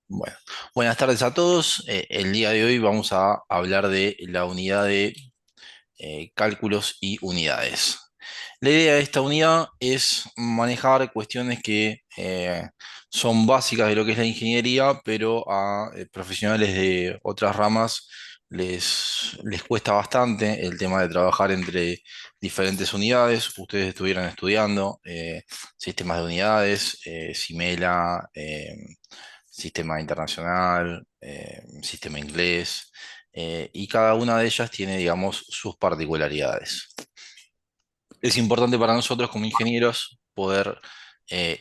Bueno, buenas tardes a todos. El día de hoy vamos a hablar de la unidad de cálculos y unidades. La idea de esta unidad es manejar cuestiones que son básicas de lo que es la ingeniería, pero a profesionales de otras ramas les cuesta bastante el tema de trabajar entre diferentes unidades. Ustedes estuvieran estudiando sistemas de unidades, Simela, sistema internacional, sistema inglés, y cada una de ellas tiene, digamos, sus particularidades. Es importante para nosotros como ingenieros poder eh,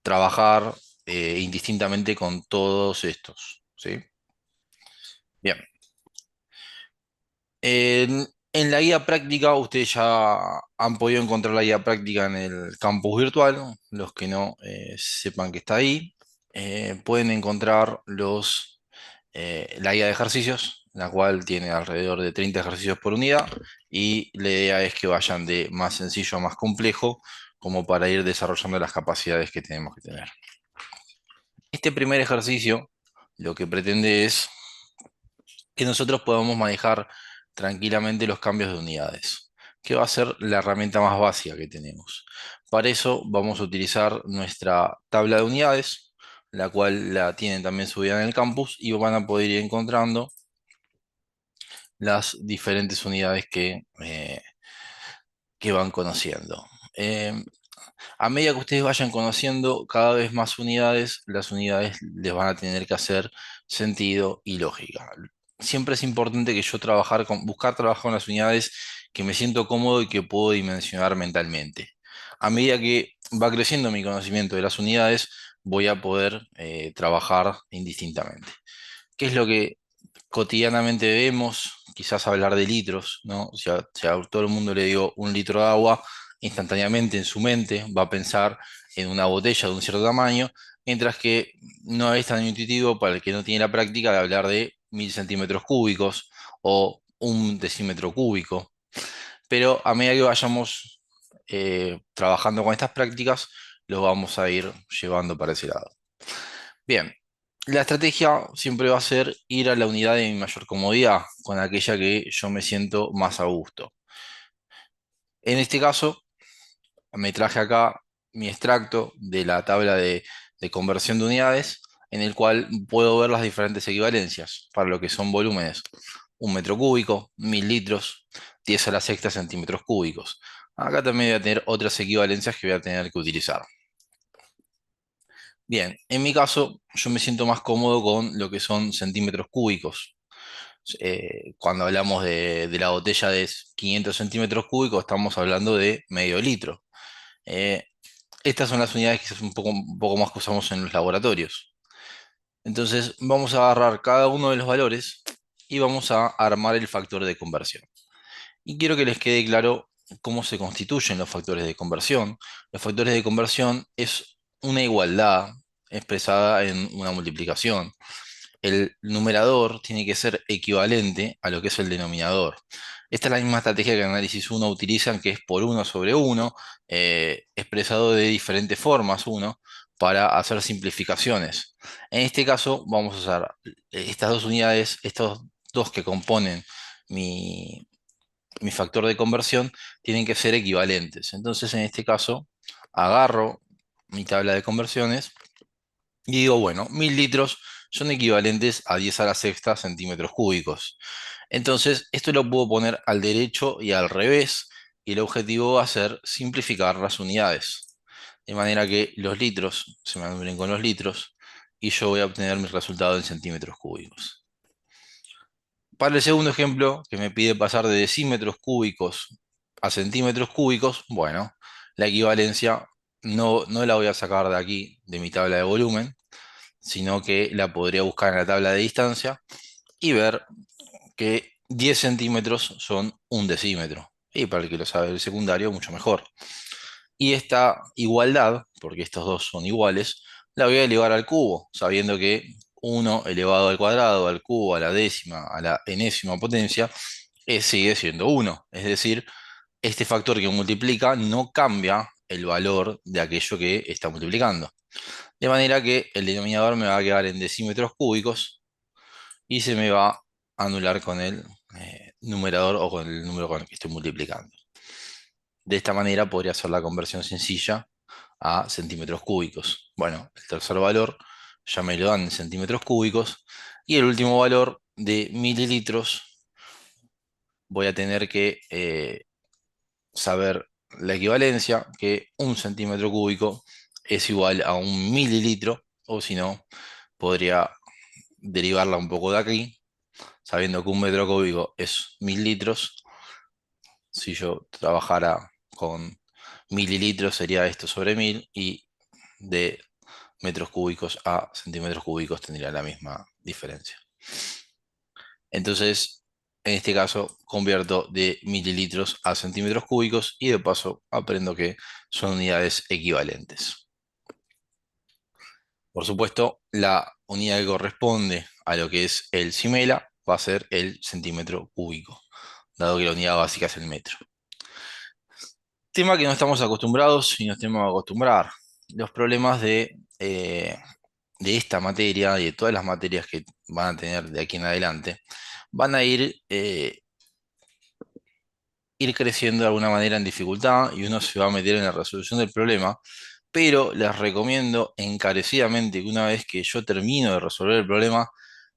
trabajar indistintamente con todos estos, ¿sí? Bien. En la guía práctica, ustedes ya han podido encontrar la guía práctica en el campus virtual. Los que no sepan que está ahí, pueden encontrar la guía de ejercicios, la cual tiene alrededor de 30 ejercicios por unidad, y la idea es que vayan de más sencillo a más complejo, como para ir desarrollando las capacidades que tenemos que tener. Este primer ejercicio lo que pretende es que nosotros podamos manejar tranquilamente los cambios de unidades, que va a ser la herramienta más básica que tenemos. Para eso vamos a utilizar nuestra tabla de unidades, la cual la tienen también subida en el campus, y van a poder ir encontrando las diferentes unidades que van conociendo. A medida que ustedes vayan conociendo cada vez más unidades, las unidades les van a tener que hacer sentido y lógica. Siempre es importante que yo buscar trabajar con las unidades que me siento cómodo y que puedo dimensionar mentalmente. A medida que va creciendo mi conocimiento de las unidades, voy a poder trabajar indistintamente. ¿Qué es lo que cotidianamente vemos? Quizás hablar de litros, ¿no? Si a todo el mundo le digo 1 litro de agua, instantáneamente en su mente va a pensar en una botella de un cierto tamaño, mientras que no es tan intuitivo para el que no tiene la práctica de hablar de 1000 centímetros cúbicos o 1 decímetro cúbico. Pero a medida que vayamos trabajando con estas prácticas, los vamos a ir llevando para ese lado. Bien, la estrategia siempre va a ser ir a la unidad de mi mayor comodidad, con aquella que yo me siento más a gusto. En este caso, me traje acá mi extracto de la tabla de conversión de unidades, en el cual puedo ver las diferentes equivalencias para lo que son volúmenes: 1 metro cúbico, 1000 litros, 10 a la sexta centímetros cúbicos. Acá también voy a tener otras equivalencias que voy a tener que utilizar. Bien, en mi caso, yo me siento más cómodo con lo que son centímetros cúbicos. Cuando hablamos de la botella de 500 centímetros cúbicos, estamos hablando de medio litro. Eh, Estas son las unidades que es un poco más que usamos en los laboratorios. Entonces, vamos a agarrar cada uno de los valores y vamos a armar el factor de conversión. Y quiero que les quede claro cómo se constituyen los factores de conversión. Los factores de conversión es una igualdad expresada en una multiplicación. El numerador tiene que ser equivalente a lo que es el denominador. Esta es la misma estrategia que en análisis 1 utilizan, que es por 1/1, expresado de diferentes formas uno, para hacer simplificaciones. En este caso vamos a usar estas dos unidades, estos dos que componen mi, mi factor de conversión, tienen que ser equivalentes. Entonces en este caso agarro mi tabla de conversiones y digo, bueno, 1000 litros son equivalentes a 10 a la sexta centímetros cúbicos. Entonces, esto lo puedo poner al derecho y al revés, y el objetivo va a ser simplificar las unidades. De manera que los litros se mantienen con los litros y yo voy a obtener mi resultado en centímetros cúbicos. Para el segundo ejemplo, que me pide pasar de decímetros cúbicos a centímetros cúbicos, bueno, la equivalencia no la voy a sacar de aquí, de mi tabla de volumen, sino que la podría buscar en la tabla de distancia y ver que 10 centímetros son 1 decímetro. Y para el que lo sabe del secundario, mucho mejor. Y esta igualdad, porque estos dos son iguales, la voy a elevar al cubo, sabiendo que 1 elevado al cuadrado, al cubo, a la décima, a la enésima potencia, sigue siendo 1. Es decir, este factor que multiplica no cambia el valor de aquello que está multiplicando. De manera que el denominador me va a quedar en decímetros cúbicos y se me va a anular con el numerador o con el número con el que estoy multiplicando. De esta manera podría hacer la conversión sencilla a centímetros cúbicos. Bueno, el tercer valor ya me lo dan en centímetros cúbicos y el último valor de mililitros voy a tener que saber la equivalencia, que un centímetro cúbico es igual a un mililitro, o si no, podría derivarla un poco de aquí, sabiendo que un metro cúbico es 1000 litros. Si yo trabajara con mililitros sería esto sobre 1000 y de metros cúbicos a centímetros cúbicos tendría la misma diferencia. Entonces, en este caso, convierto de mililitros a centímetros cúbicos y de paso aprendo que son unidades equivalentes. Por supuesto, la unidad que corresponde a lo que es el simela va a ser el centímetro cúbico, dado que la unidad básica es el metro. Tema que no estamos acostumbrados y nos tenemos que acostumbrar. Los problemas de esta materia y de todas las materias que van a tener de aquí en adelante van a ir creciendo de alguna manera en dificultad y uno se va a meter en la resolución del problema, pero les recomiendo encarecidamente que una vez que yo termino de resolver el problema,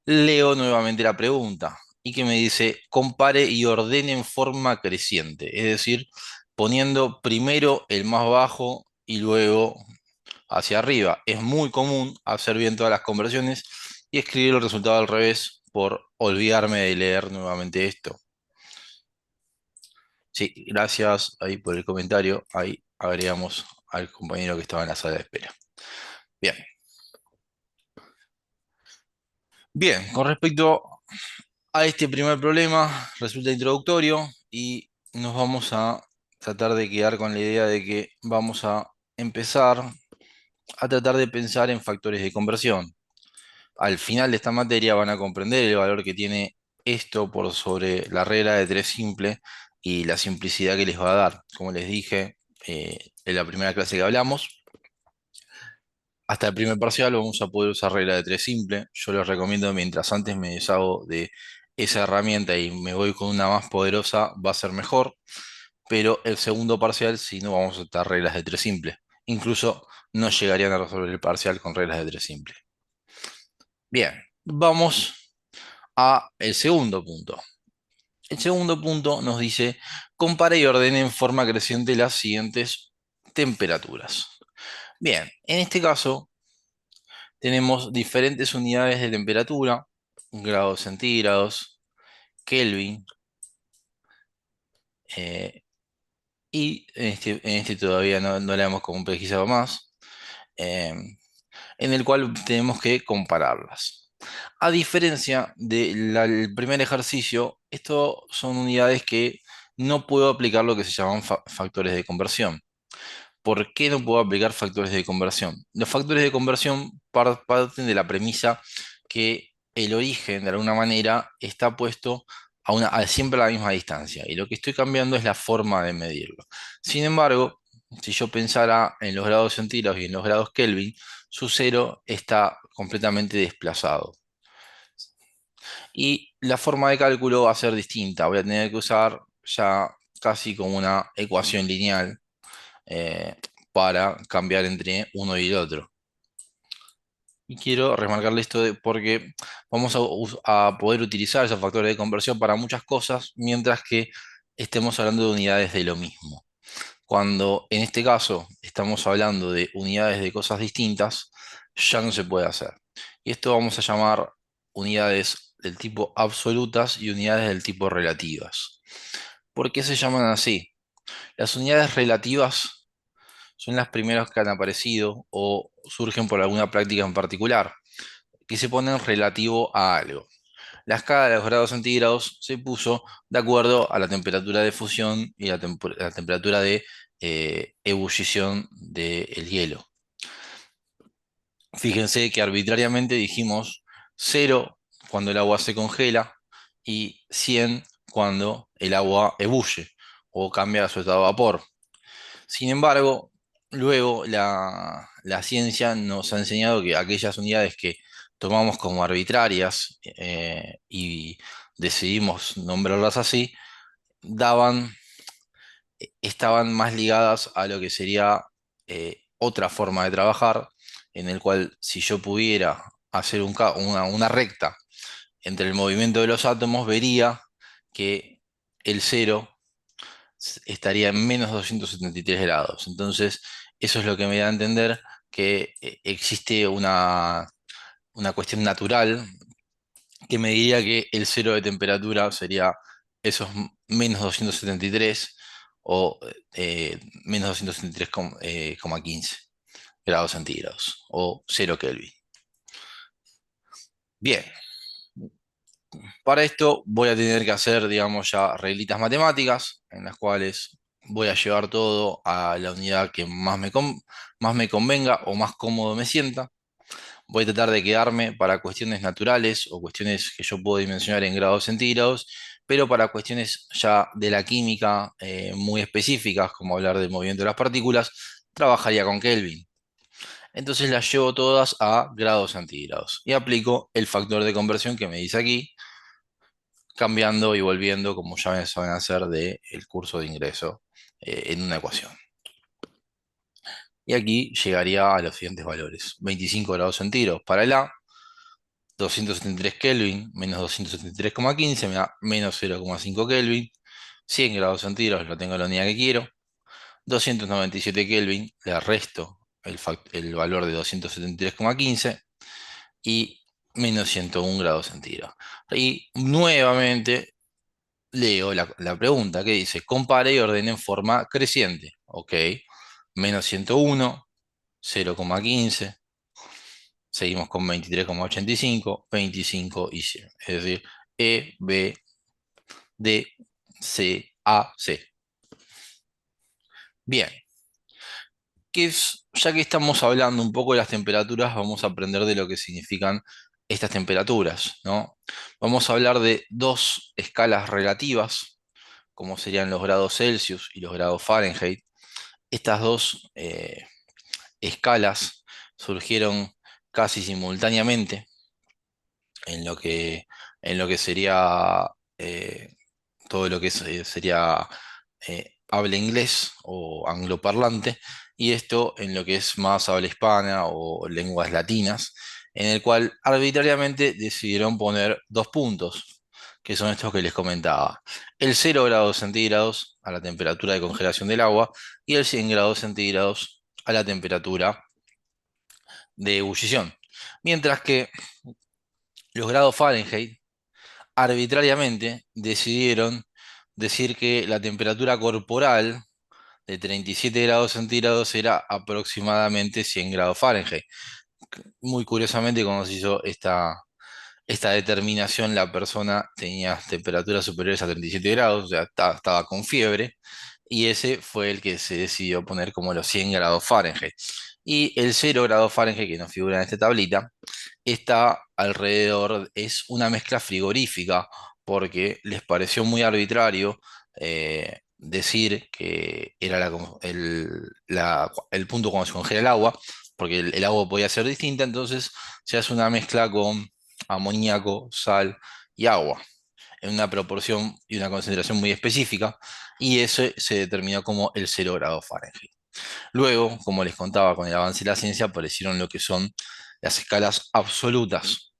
leo nuevamente la pregunta y que me dice compare y ordene en forma creciente, es decir, poniendo primero el más bajo y luego hacia arriba. Es muy común hacer bien todas las conversiones y escribir el resultado al revés por olvidarme de leer nuevamente esto. Sí, gracias ahí por el comentario. Ahí agregamos al compañero que estaba en la sala de espera. Bien, bien, con respecto a este primer problema, resulta introductorio y nos vamos a tratar de quedar con la idea de que vamos a empezar a tratar de pensar en factores de conversión. Al final de esta materia van a comprender el valor que tiene esto por sobre la regla de tres simple y la simplicidad que les va a dar. Como les dije en la primera clase que hablamos, hasta el primer parcial vamos a poder usar regla de tres simple. Yo les recomiendo, mientras antes me deshago de esa herramienta y me voy con una más poderosa, va a ser mejor. Pero el segundo parcial, si no, vamos a usar reglas de tres simple. Incluso no llegarían a resolver el parcial con reglas de tres simple. Bien, vamos a el segundo punto. El segundo punto nos dice, compara y ordena en forma creciente las siguientes temperaturas. Bien, en este caso tenemos diferentes unidades de temperatura, grados centígrados, Kelvin, eh, y en este todavía no le hemos complejizado más, eh, en el cual tenemos que compararlas. A diferencia del primer ejercicio, estos son unidades que no puedo aplicar lo que se llaman factores de conversión. ¿Por qué no puedo aplicar factores de conversión? Los factores de conversión parten de la premisa que el origen, de alguna manera, está puesto siempre a la misma distancia. Y lo que estoy cambiando es la forma de medirlo. Sin embargo, si yo pensara en los grados centígrados y en los grados Kelvin, su cero está completamente desplazado. Y la forma de cálculo va a ser distinta. Voy a tener que usar ya casi como una ecuación lineal eh, para cambiar entre uno y el otro. Y quiero remarcarle esto porque vamos a poder utilizar esos factores de conversión para muchas cosas, mientras que estemos hablando de unidades de lo mismo. Cuando en este caso estamos hablando de unidades de cosas distintas, ya no se puede hacer. Y esto vamos a llamar unidades del tipo absolutas y unidades del tipo relativas. ¿Por qué se llaman así? Las unidades relativas son las primeras que han aparecido o surgen por alguna práctica en particular, que se ponen relativo a algo. La escala de los grados centígrados se puso de acuerdo a la temperatura de fusión y la temperatura de ebullición del hielo. Fíjense que arbitrariamente dijimos 0 cuando el agua se congela y 100 cuando el agua ebulle o cambia a su estado de vapor. Sin embargo, Luego la ciencia nos ha enseñado que aquellas unidades que tomamos como arbitrarias y decidimos nombrarlas así, daban, estaban más ligadas a lo que sería otra forma de trabajar, en el cual si yo pudiera hacer una recta entre el movimiento de los átomos, vería que el cero estaría en menos 273 grados. Entonces, eso es lo que me da a entender que existe una cuestión natural que me diría que el cero de temperatura sería esos menos 273 o menos 273,15 grados centígrados o 0 Kelvin. Bien, para esto voy a tener que hacer, digamos, ya reglitas matemáticas en las cuales voy a llevar todo a la unidad que más me convenga o más cómodo me sienta. Voy a tratar de quedarme para cuestiones naturales o cuestiones que yo puedo dimensionar en grados centígrados, pero para cuestiones ya de la química muy específicas, como hablar del movimiento de las partículas, trabajaría con Kelvin. Entonces las llevo todas a grados centígrados y aplico el factor de conversión que me dice aquí, cambiando y volviendo como ya me saben hacer del curso de ingreso en una ecuación. Y aquí llegaría a los siguientes valores. 25 grados centígrados para el A, 273 Kelvin menos 273,15 me da menos 0,5 Kelvin. 100 grados centígrados lo tengo en la unidad que quiero. 297 Kelvin, le resto el valor de 273,15 y menos 101 grados centígrados. Y nuevamente leo la pregunta que dice, compare y ordene en forma creciente. Ok, menos 101, 0,15, seguimos con 23,85, 25 y 100. Es decir, E, B, D, C, A, C. Bien, ya que estamos hablando un poco de las temperaturas, vamos a aprender de lo que significan estas temperaturas, ¿no? Vamos a hablar de dos escalas relativas, como serían los grados Celsius y los grados Fahrenheit. Estas dos escalas surgieron casi simultáneamente en en lo que sería todo lo que sería habla inglés o angloparlante, y esto en lo que es más habla hispana o lenguas latinas, en el cual arbitrariamente decidieron poner dos puntos, que son estos que les comentaba. El 0 grados centígrados a la temperatura de congelación del agua y el 100 grados centígrados a la temperatura de ebullición. Mientras que los grados Fahrenheit arbitrariamente decidieron decir que la temperatura corporal de 37 grados centígrados era aproximadamente 100 grados Fahrenheit. Muy curiosamente, cuando se hizo esta determinación, la persona tenía temperaturas superiores a 37 grados, o sea, estaba con fiebre, y ese fue el que se decidió poner como los 100 grados Fahrenheit. Y el 0 grados Fahrenheit, que nos figura en esta tablita, está alrededor, es una mezcla frigorífica, porque les pareció muy arbitrario decir que era el punto cuando se congela el agua, porque el agua podía ser distinta, entonces se hace una mezcla con amoníaco, sal y agua, en una proporción y una concentración muy específica, y eso se determinó como el 0 grado Fahrenheit. Luego, como les contaba, con el avance de la ciencia aparecieron lo que son las escalas absolutas.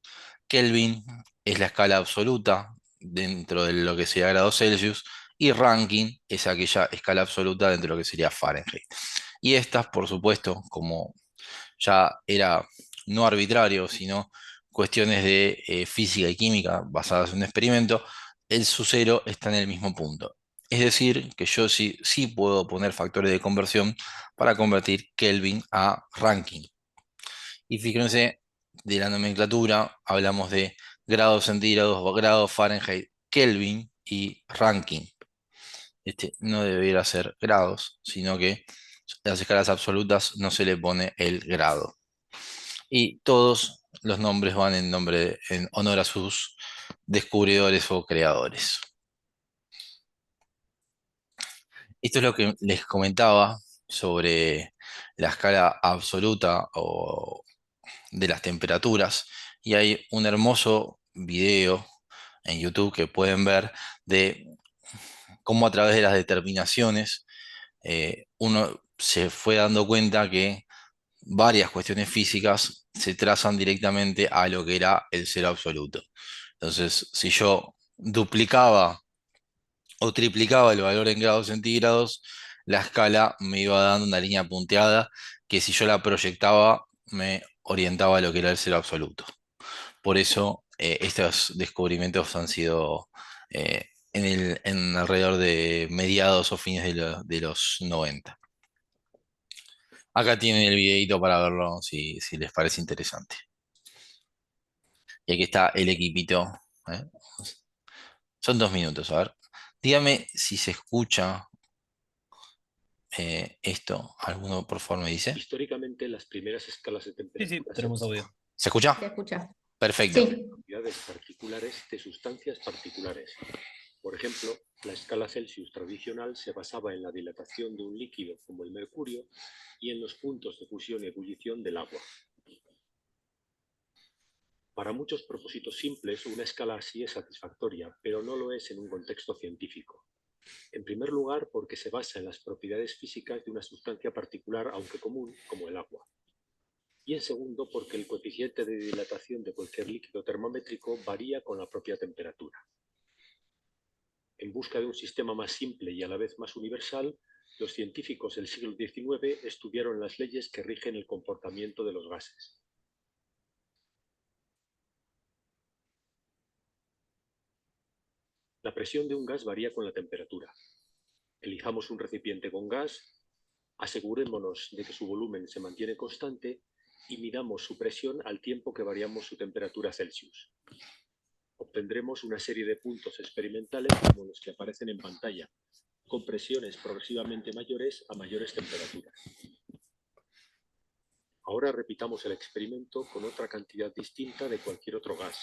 Kelvin es la escala absoluta dentro de lo que sería grados Celsius y Rankine es aquella escala absoluta dentro de lo que sería Fahrenheit. Y estas, por supuesto, como ya era no arbitrario, sino cuestiones de física y química basadas en un experimento, el su cero está en el mismo punto. Es decir, que yo sí puedo poner factores de conversión para convertir Kelvin a Rankine. Y fíjense, de la nomenclatura hablamos de grados centígrados o grados Fahrenheit, Kelvin y Rankine. Este no debería ser grados, sino que a las escalas absolutas no se le pone el grado. Y todos los nombres van en honor a sus descubridores o creadores. Esto es lo que les comentaba sobre la escala absoluta o de las temperaturas. Y hay un hermoso video en YouTube que pueden ver de cómo a través de las determinaciones uno se fue dando cuenta que varias cuestiones físicas se trazan directamente a lo que era el cero absoluto. Entonces, si yo duplicaba o triplicaba el valor en grados centígrados, la escala me iba dando una línea punteada que si yo la proyectaba me orientaba a lo que era el cero absoluto. Por eso estos descubrimientos han sido en alrededor de mediados o fines de los 90. Acá tienen el videito para verlo si les parece interesante. Y aquí está el equipito. ¿Eh? Son 2 minutos, a ver. Dígame si se escucha esto. ¿Alguno por favor me dice? Históricamente, las primeras escalas de temperatura Tenemos audio. ¿Se escucha? Se escucha. Perfecto. Sí. cantidades particulares de sustancias particulares. Por ejemplo, la escala Celsius tradicional se basaba en la dilatación de un líquido como el mercurio y en los puntos de fusión y ebullición del agua. Para muchos propósitos simples, una escala así es satisfactoria, pero no lo es en un contexto científico. En primer lugar, porque se basa en las propiedades físicas de una sustancia particular, aunque común, como el agua. Y en segundo, porque el coeficiente de dilatación de cualquier líquido termométrico varía con la propia temperatura. En busca de un sistema más simple y a la vez más universal, los científicos del siglo XIX estudiaron las leyes que rigen el comportamiento de los gases. La presión de un gas varía con la temperatura. Elijamos un recipiente con gas, asegurémonos de que su volumen se mantiene constante y midamos su presión al tiempo que variamos su temperatura Celsius. Obtendremos una serie de puntos experimentales como los que aparecen en pantalla, con presiones progresivamente mayores a mayores temperaturas. Ahora repitamos el experimento con otra cantidad distinta de cualquier otro gas,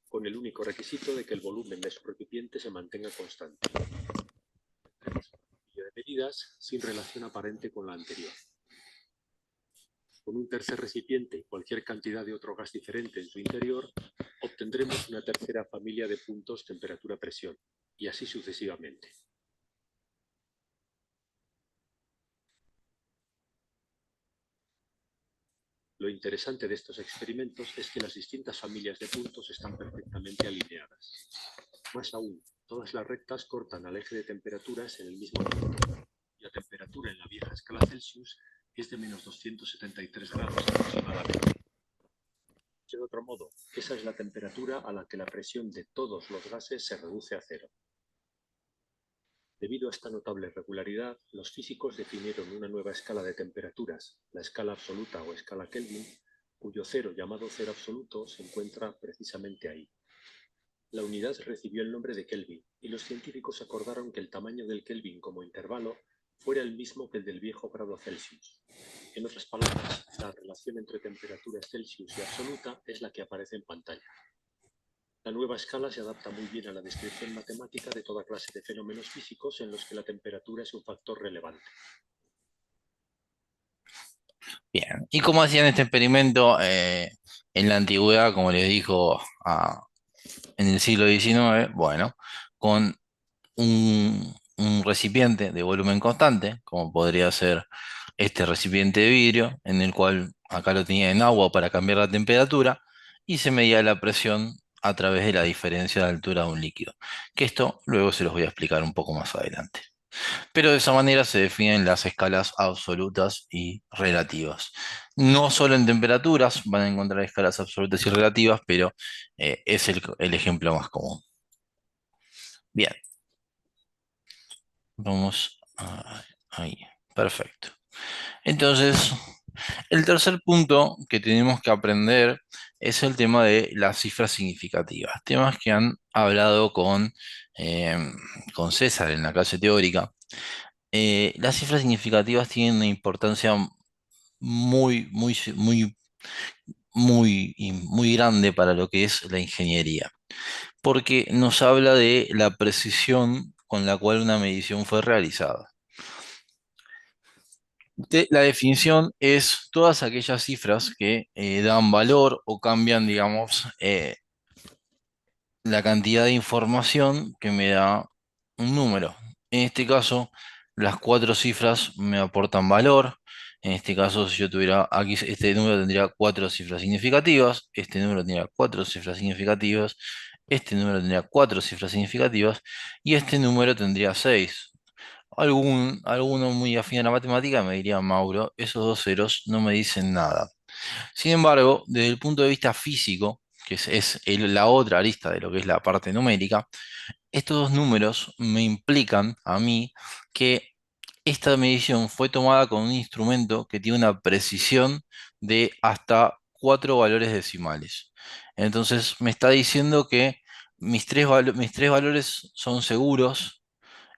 con el único requisito de que el volumen de su recipiente se mantenga constante. Tenemos una serie de medidas sin relación aparente con la anterior. Con un tercer recipiente y cualquier cantidad de otro gas diferente en su interior, obtendremos una tercera familia de puntos temperatura-presión, y así sucesivamente. Lo interesante de estos experimentos es que las distintas familias de puntos están perfectamente alineadas. Más aún, todas las rectas cortan al eje de temperaturas en el mismo punto. Y la temperatura en la vieja escala Celsius es de menos 273 grados aproximadamente. De otro modo, esa es la temperatura a la que la presión de todos los gases se reduce a cero. Debido a esta notable regularidad, los físicos definieron una nueva escala de temperaturas, la escala absoluta o escala Kelvin, cuyo cero, llamado cero absoluto, se encuentra precisamente ahí. La unidad recibió el nombre de Kelvin, y los científicos acordaron que el tamaño del Kelvin como intervalo fuera el mismo que el del viejo grado Celsius. En otras palabras, la relación entre temperaturas Celsius y absoluta es la que aparece en pantalla. La nueva escala se adapta muy bien a la descripción matemática de toda clase de fenómenos físicos en los que la temperatura es un factor relevante. Bien. ¿Y cómo hacían este experimento en la antigüedad, como les dijo en el siglo XIX? Bueno, con un recipiente de volumen constante, como podría ser este recipiente de vidrio, en el cual acá lo tenía en agua para cambiar la temperatura, y se medía la presión a través de la diferencia de altura de un líquido, que esto luego se los voy a explicar un poco más adelante. Pero de esa manera se definen las escalas absolutas y relativas. No solo en temperaturas van a encontrar escalas absolutas y relativas, pero es el ejemplo más común. Bien, vamos ahí. Perfecto. Entonces, el tercer punto que tenemos que aprender es el tema de las cifras significativas, temas que han hablado con César en la clase teórica. Las cifras significativas tienen una importancia muy, muy, muy, muy grande para lo que es la ingeniería, porque nos habla de la precisión con la cual una medición fue realizada. La definición es todas aquellas cifras que dan valor o cambian, digamos, la cantidad de información que me da un número. En este caso, las cuatro cifras me aportan valor. En este caso, si yo tuviera aquí, este número tendría cuatro cifras significativas, este número tendría cuatro cifras significativas, este número tendría cuatro cifras significativas y este número tendría seis. Alguno muy afín a la matemática me diría, Mauro, esos dos ceros no me dicen nada. Sin embargo, desde el punto de vista físico, que la otra arista de lo que es la parte numérica, estos dos números me implican a mí que esta medición fue tomada con un instrumento que tiene una precisión de hasta cuatro valores decimales. Entonces me está diciendo que mis tres valores son seguros,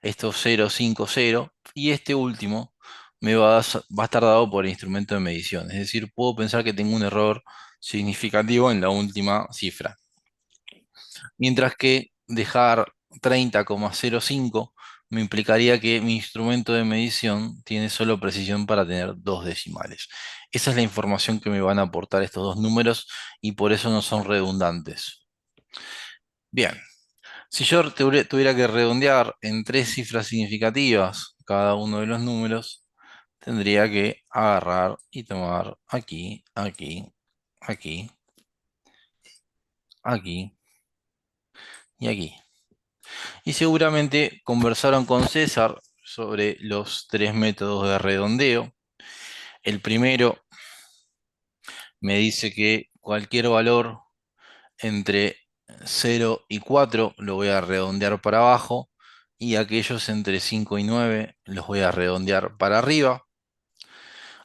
estos 0, 5, 0, y este último va a estar dado por el instrumento de medición. Es decir, puedo pensar que tengo un error significativo en la última cifra. Mientras que dejar 30,05 me implicaría que mi instrumento de medición tiene solo precisión para tener dos decimales. Esa es la información que me van a aportar estos dos números y por eso no son redundantes. Bien, si yo tuviera que redondear en tres cifras significativas cada uno de los números, tendría que agarrar y tomar aquí, aquí, aquí, aquí y aquí. Y seguramente conversaron con César sobre los tres métodos de redondeo. El primero me dice que cualquier valor entre 0 y 4 lo voy a redondear para abajo y aquellos entre 5 y 9 los voy a redondear para arriba.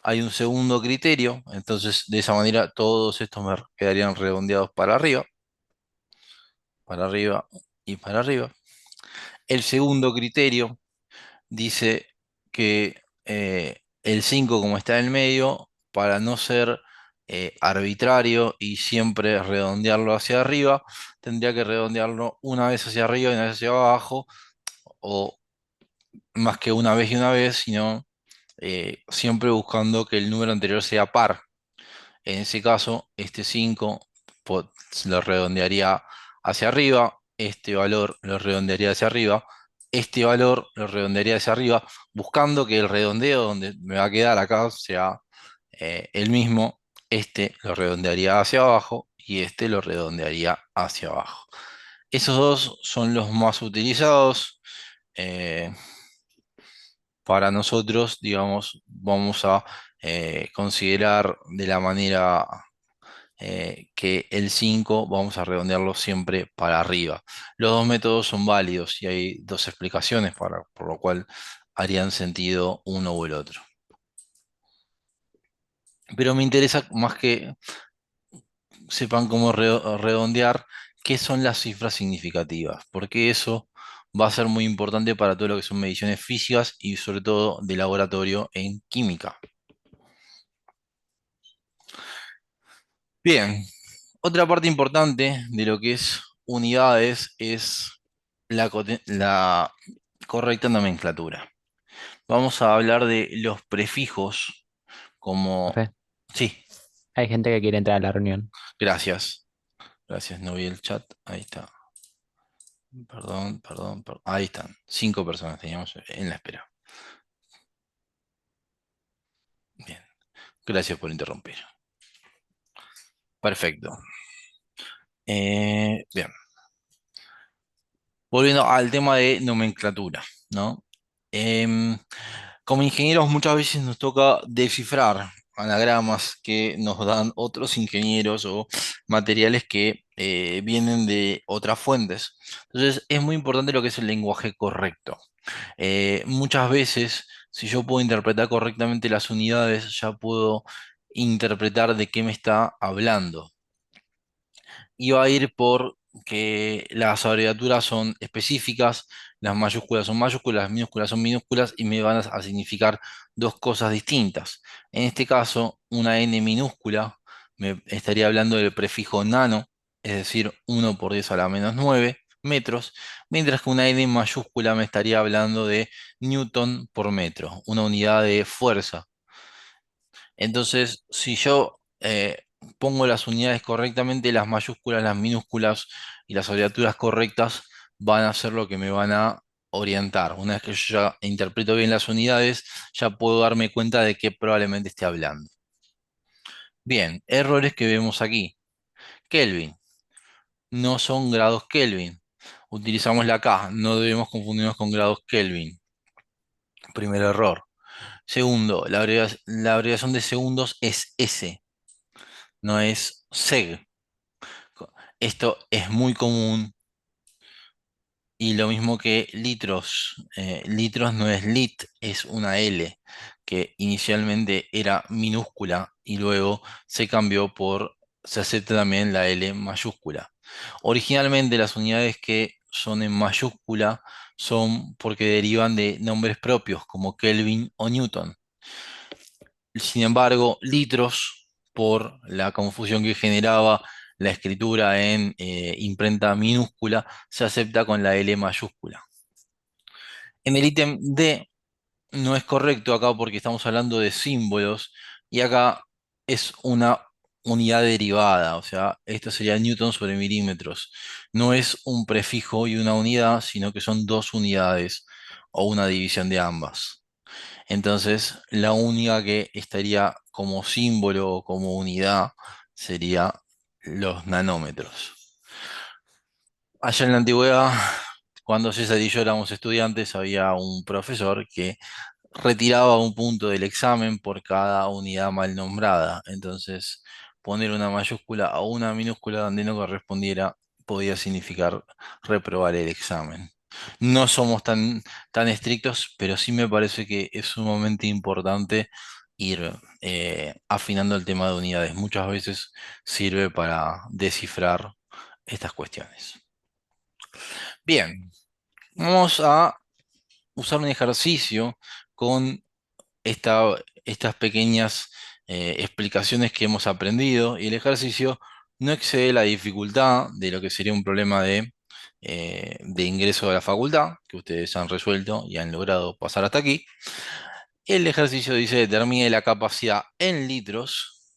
Hay un segundo criterio, entonces de esa manera todos estos me quedarían redondeados para arriba y para arriba. El segundo criterio dice que el 5 como está en el medio, para no ser arbitrario y siempre redondearlo hacia arriba, tendría que redondearlo una vez hacia arriba y una vez hacia abajo, o más que una vez, sino siempre buscando que el número anterior sea par. En ese caso, este 5 lo redondearía hacia arriba, este valor lo redondearía hacia arriba, este valor lo redondearía hacia arriba, buscando que el redondeo donde me va a quedar acá sea el mismo. Este lo redondearía hacia abajo y este lo redondearía hacia abajo. Esos dos son los más utilizados. eh, para nosotros, digamos, vamos a considerar de la manera que el 5 vamos a redondearlo siempre para arriba. Los dos métodos son válidos y hay dos explicaciones por lo cual harían sentido uno o el otro. Pero me interesa más que sepan cómo redondear qué son las cifras significativas, porque eso va a ser muy importante para todo lo que son mediciones físicas y sobre todo de laboratorio en química. Bien, otra parte importante de lo que es unidades es la correcta nomenclatura. Vamos a hablar de los prefijos como... Profe, Sí, hay gente que quiere entrar a la reunión. gracias. Gracias, no vi el chat. Ahí está. Perdón, perdón, perdón. Ahí están. Cinco personas teníamos en la espera. Bien, gracias por interrumpir. Perfecto. Bien, volviendo al tema de nomenclatura, ¿no? Em, Como ingenieros muchas veces nos toca descifrar anagramas que nos dan otros ingenieros o materiales que vienen de otras fuentes. Entonces es muy importante lo que es el lenguaje correcto. Muchas veces, si yo puedo interpretar correctamente las unidades, ya puedo interpretar de qué me está hablando. Y va a ir por que las abreviaturas son específicas, las mayúsculas son mayúsculas, las minúsculas son minúsculas y me van a significar dos cosas distintas. En este caso, una n minúscula me estaría hablando del prefijo nano, es decir, 1 por 10 a la menos 9 metros, mientras que una n mayúscula me estaría hablando de newton por metro, una unidad de fuerza. Entonces, si yo pongo las unidades correctamente, las mayúsculas, las minúsculas y las abreviaturas correctas van a ser lo que me van a orientar. Una vez que yo ya interpreto bien las unidades, ya puedo darme cuenta de qué probablemente esté hablando. Bien, errores que vemos aquí. Kelvin, no son grados Kelvin. Utilizamos la K, no debemos confundirnos con grados Kelvin. Primer error. Segundo, la abreviación de segundos es S, no es seg. Esto es muy común y lo mismo que litros. Litros no es lit, es una L que inicialmente era minúscula y luego se acepta también la L mayúscula. Originalmente las unidades que son en mayúscula son porque derivan de nombres propios como Kelvin o Newton. Sin embargo, litros, por la confusión que generaba la escritura en imprenta minúscula, se acepta con la L mayúscula. En el ítem D no es correcto acá porque estamos hablando de símbolos y acá es una unidad derivada, o sea, esto sería newton sobre milímetros. No es un prefijo y una unidad, sino que son dos unidades o una división de ambas. Entonces, la única que estaría como símbolo o como unidad sería los nanómetros. Allá en la antigüedad, cuando César y yo éramos estudiantes, había un profesor que retiraba un punto del examen por cada unidad mal nombrada. Entonces, poner una mayúscula o una minúscula donde no correspondiera podía significar reprobar el examen. No somos tan estrictos, pero sí me parece que es sumamente importante ir afinando el tema de unidades. Muchas veces sirve para descifrar estas cuestiones. Bien, vamos a usar un ejercicio con estas pequeñas explicaciones que hemos aprendido y el ejercicio no excede la dificultad de lo que sería un problema de ingreso a la facultad, que ustedes han resuelto y han logrado pasar hasta aquí. El ejercicio dice: determine la capacidad en litros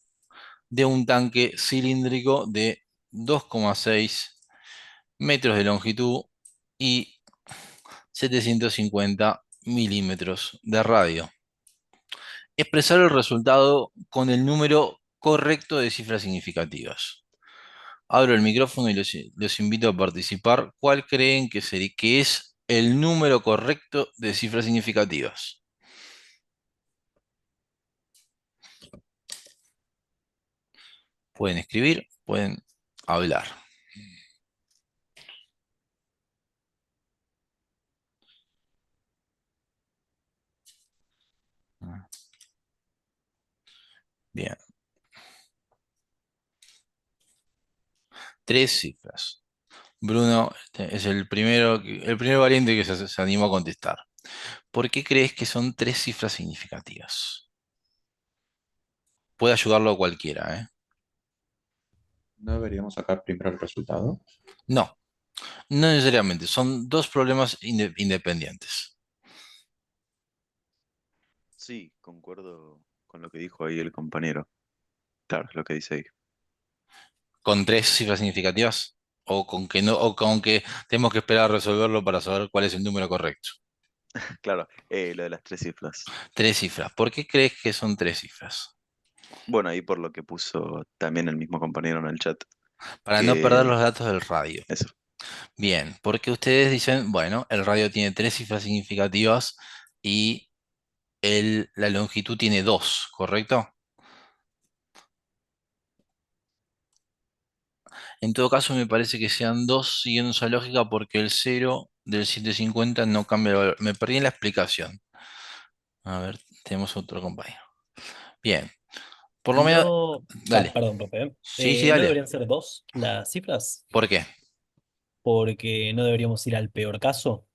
de un tanque cilíndrico de 2,6 metros de longitud y 750 milímetros de radio. Expresar el resultado con el número correcto de cifras significativas. Abro el micrófono y los invito a participar. ¿Cuál creen que es el número correcto de cifras significativas? Pueden escribir, pueden hablar. Bien, tres cifras. Bruno es el primer valiente que se animó a contestar. ¿Por qué crees que son tres cifras significativas? Puede ayudarlo a cualquiera, ¿eh? ¿No deberíamos sacar primero el resultado? No, no necesariamente. Son dos problemas independientes. Sí, concuerdo con lo que dijo ahí el compañero. Claro, es lo que dice ahí. ¿Con tres cifras significativas? ¿O con que no, o con que tenemos que esperar a resolverlo para saber cuál es el número correcto? Claro, lo de las tres cifras. Tres cifras. ¿Por qué crees que son tres cifras? Bueno, ahí por lo que puso también el mismo compañero en el chat, Para no perder que los datos del radio. eso, Bien, porque ustedes dicen, bueno, el radio tiene tres cifras significativas y la longitud tiene dos, ¿correcto? En todo caso, me parece que sean dos siguiendo esa lógica porque el cero del 750 no cambia el valor. Me perdí en la explicación. A ver, tenemos otro compañero. Bien, por lo menos, No, dale. perdón, profe. Sí, sí, No dale. deberían ser dos las cifras, ¿Por qué? porque no deberíamos ir al peor caso.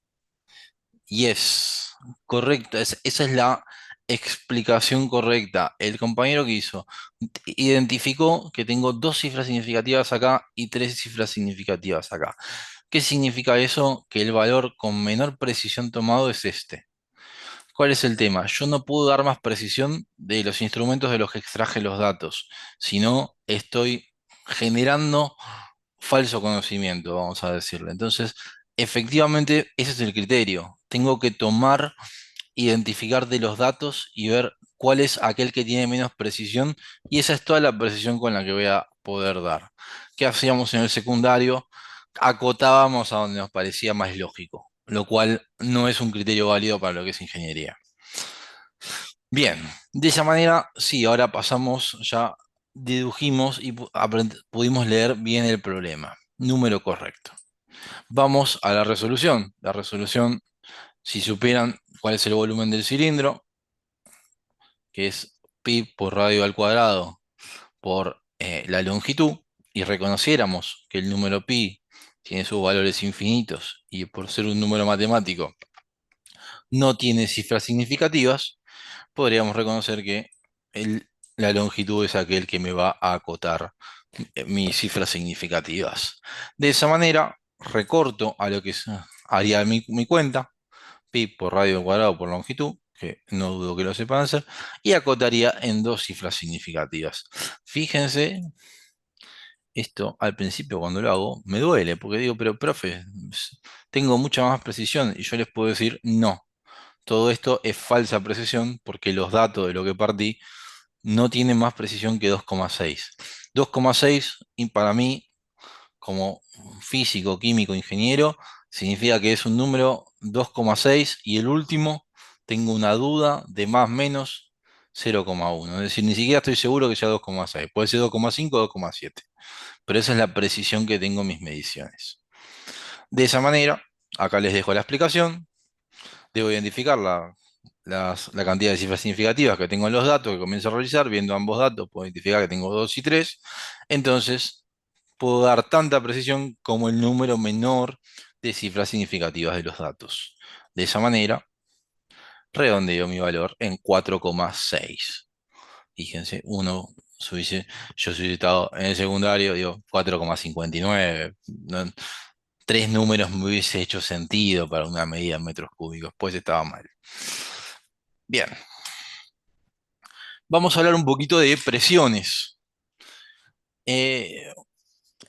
Yes, correcto. Esa es la explicación correcta. El compañero que hizo identificó que tengo dos cifras significativas acá y tres cifras significativas acá. ¿Qué significa eso? Que el valor con menor precisión tomado es este. ¿Cuál es el tema? Yo no puedo dar más precisión de los instrumentos de los que extraje los datos, sino estoy generando falso conocimiento, vamos a decirle. Entonces, efectivamente, ese es el criterio. Tengo que tomar, identificar de los datos y ver cuál es aquel que tiene menos precisión, y esa es toda la precisión con la que voy a poder dar. ¿Qué hacíamos en el secundario? Acotábamos a donde nos parecía más lógico, lo cual no es un criterio válido para lo que es ingeniería. Bien, de esa manera, sí, ahora pasamos, ya dedujimos y pudimos leer bien el problema. Número correcto. Vamos a la resolución. La resolución, si supieran cuál es el volumen del cilindro, que es pi por radio al cuadrado por la longitud, y reconociéramos que el número pi tiene sus valores infinitos y por ser un número matemático no tiene cifras significativas, podríamos reconocer que la longitud es aquel que me va a acotar mis cifras significativas. De esa manera, recorto a lo que haría mi cuenta, pi por radio al cuadrado por longitud, que no dudo que lo sepan hacer, y acotaría en dos cifras significativas. Fíjense, esto al principio cuando lo hago me duele, porque digo, pero profe, tengo mucha más precisión, y yo les puedo decir, no. Todo esto es falsa precisión porque los datos de lo que partí no tienen más precisión que 2,6. 2,6 y para mí, como físico, químico, ingeniero, significa que es un número 2,6 y el último tengo una duda de más o menos 0,1. Es decir, ni siquiera estoy seguro que sea 2,6. Puede ser 2,5 o 2,7. Pero esa es la precisión que tengo en mis mediciones. De esa manera, acá les dejo la explicación. Debo identificar la cantidad de cifras significativas que tengo en los datos que comienzo a realizar. Viendo ambos datos, puedo identificar que tengo 2 y 3. Entonces, puedo dar tanta precisión como el número menor de cifras significativas de los datos. De esa manera, redondeo mi valor en 4,6. Fíjense, yo soy estado en el secundario, digo 4,59. Tres números me hubiese hecho sentido para una medida en metros cúbicos, pues estaba mal. Bien, vamos a hablar un poquito de presiones. Eh,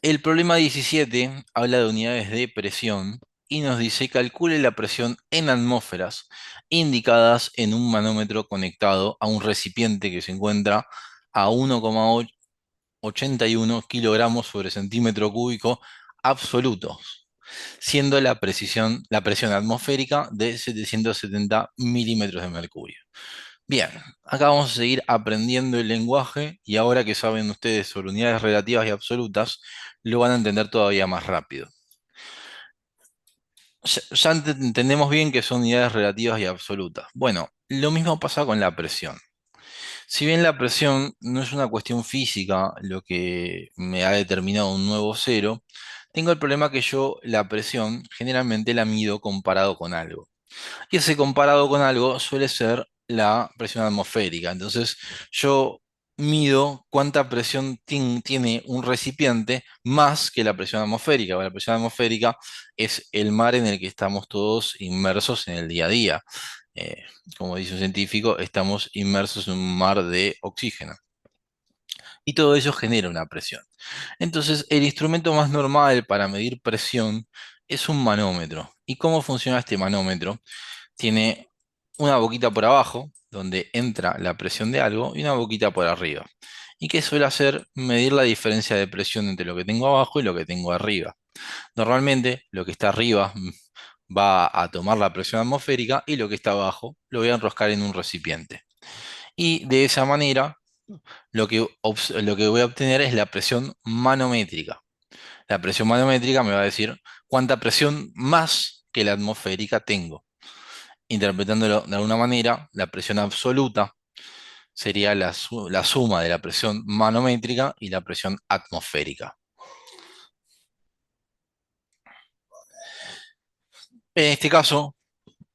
el problema 17 habla de unidades de presión y nos dice calcule la presión en atmósferas indicadas en un manómetro conectado a un recipiente que se encuentra a 1,81 kilogramos sobre centímetro cúbico absolutos, siendo la presión atmosférica de 770 milímetros de mercurio. Bien, acá vamos a seguir aprendiendo el lenguaje y ahora que saben ustedes sobre unidades relativas y absolutas, lo van a entender todavía más rápido. Ya entendemos bien que son unidades relativas y absolutas. Bueno, lo mismo pasa con la presión. Si bien la presión no es una cuestión física lo que me ha determinado un nuevo cero, tengo el problema que yo la presión generalmente la mido comparado con algo. Y ese comparado con algo suele ser la presión atmosférica. Entonces yo mido cuánta presión tiene un recipiente más que la presión atmosférica. La presión atmosférica es el mar en el que estamos todos inmersos en el día a día. Eh, Como dice un científico, estamos inmersos en un mar de oxígeno. Y todo eso genera una presión. Entonces, el instrumento más normal para medir presión es un manómetro. ¿Y cómo funciona este manómetro? Tiene una boquita por abajo, donde entra la presión de algo, y una boquita por arriba. ¿Y qué suele hacer? Medir la diferencia de presión entre lo que tengo abajo y lo que tengo arriba. Normalmente, lo que está arriba va a tomar la presión atmosférica y lo que está abajo lo voy a enroscar en un recipiente. Y de esa manera, lo que voy a obtener es la presión manométrica. La presión manométrica me va a decir cuánta presión más que la atmosférica tengo. Interpretándolo de alguna manera, la presión absoluta sería la suma de la presión manométrica y la presión atmosférica. En este caso,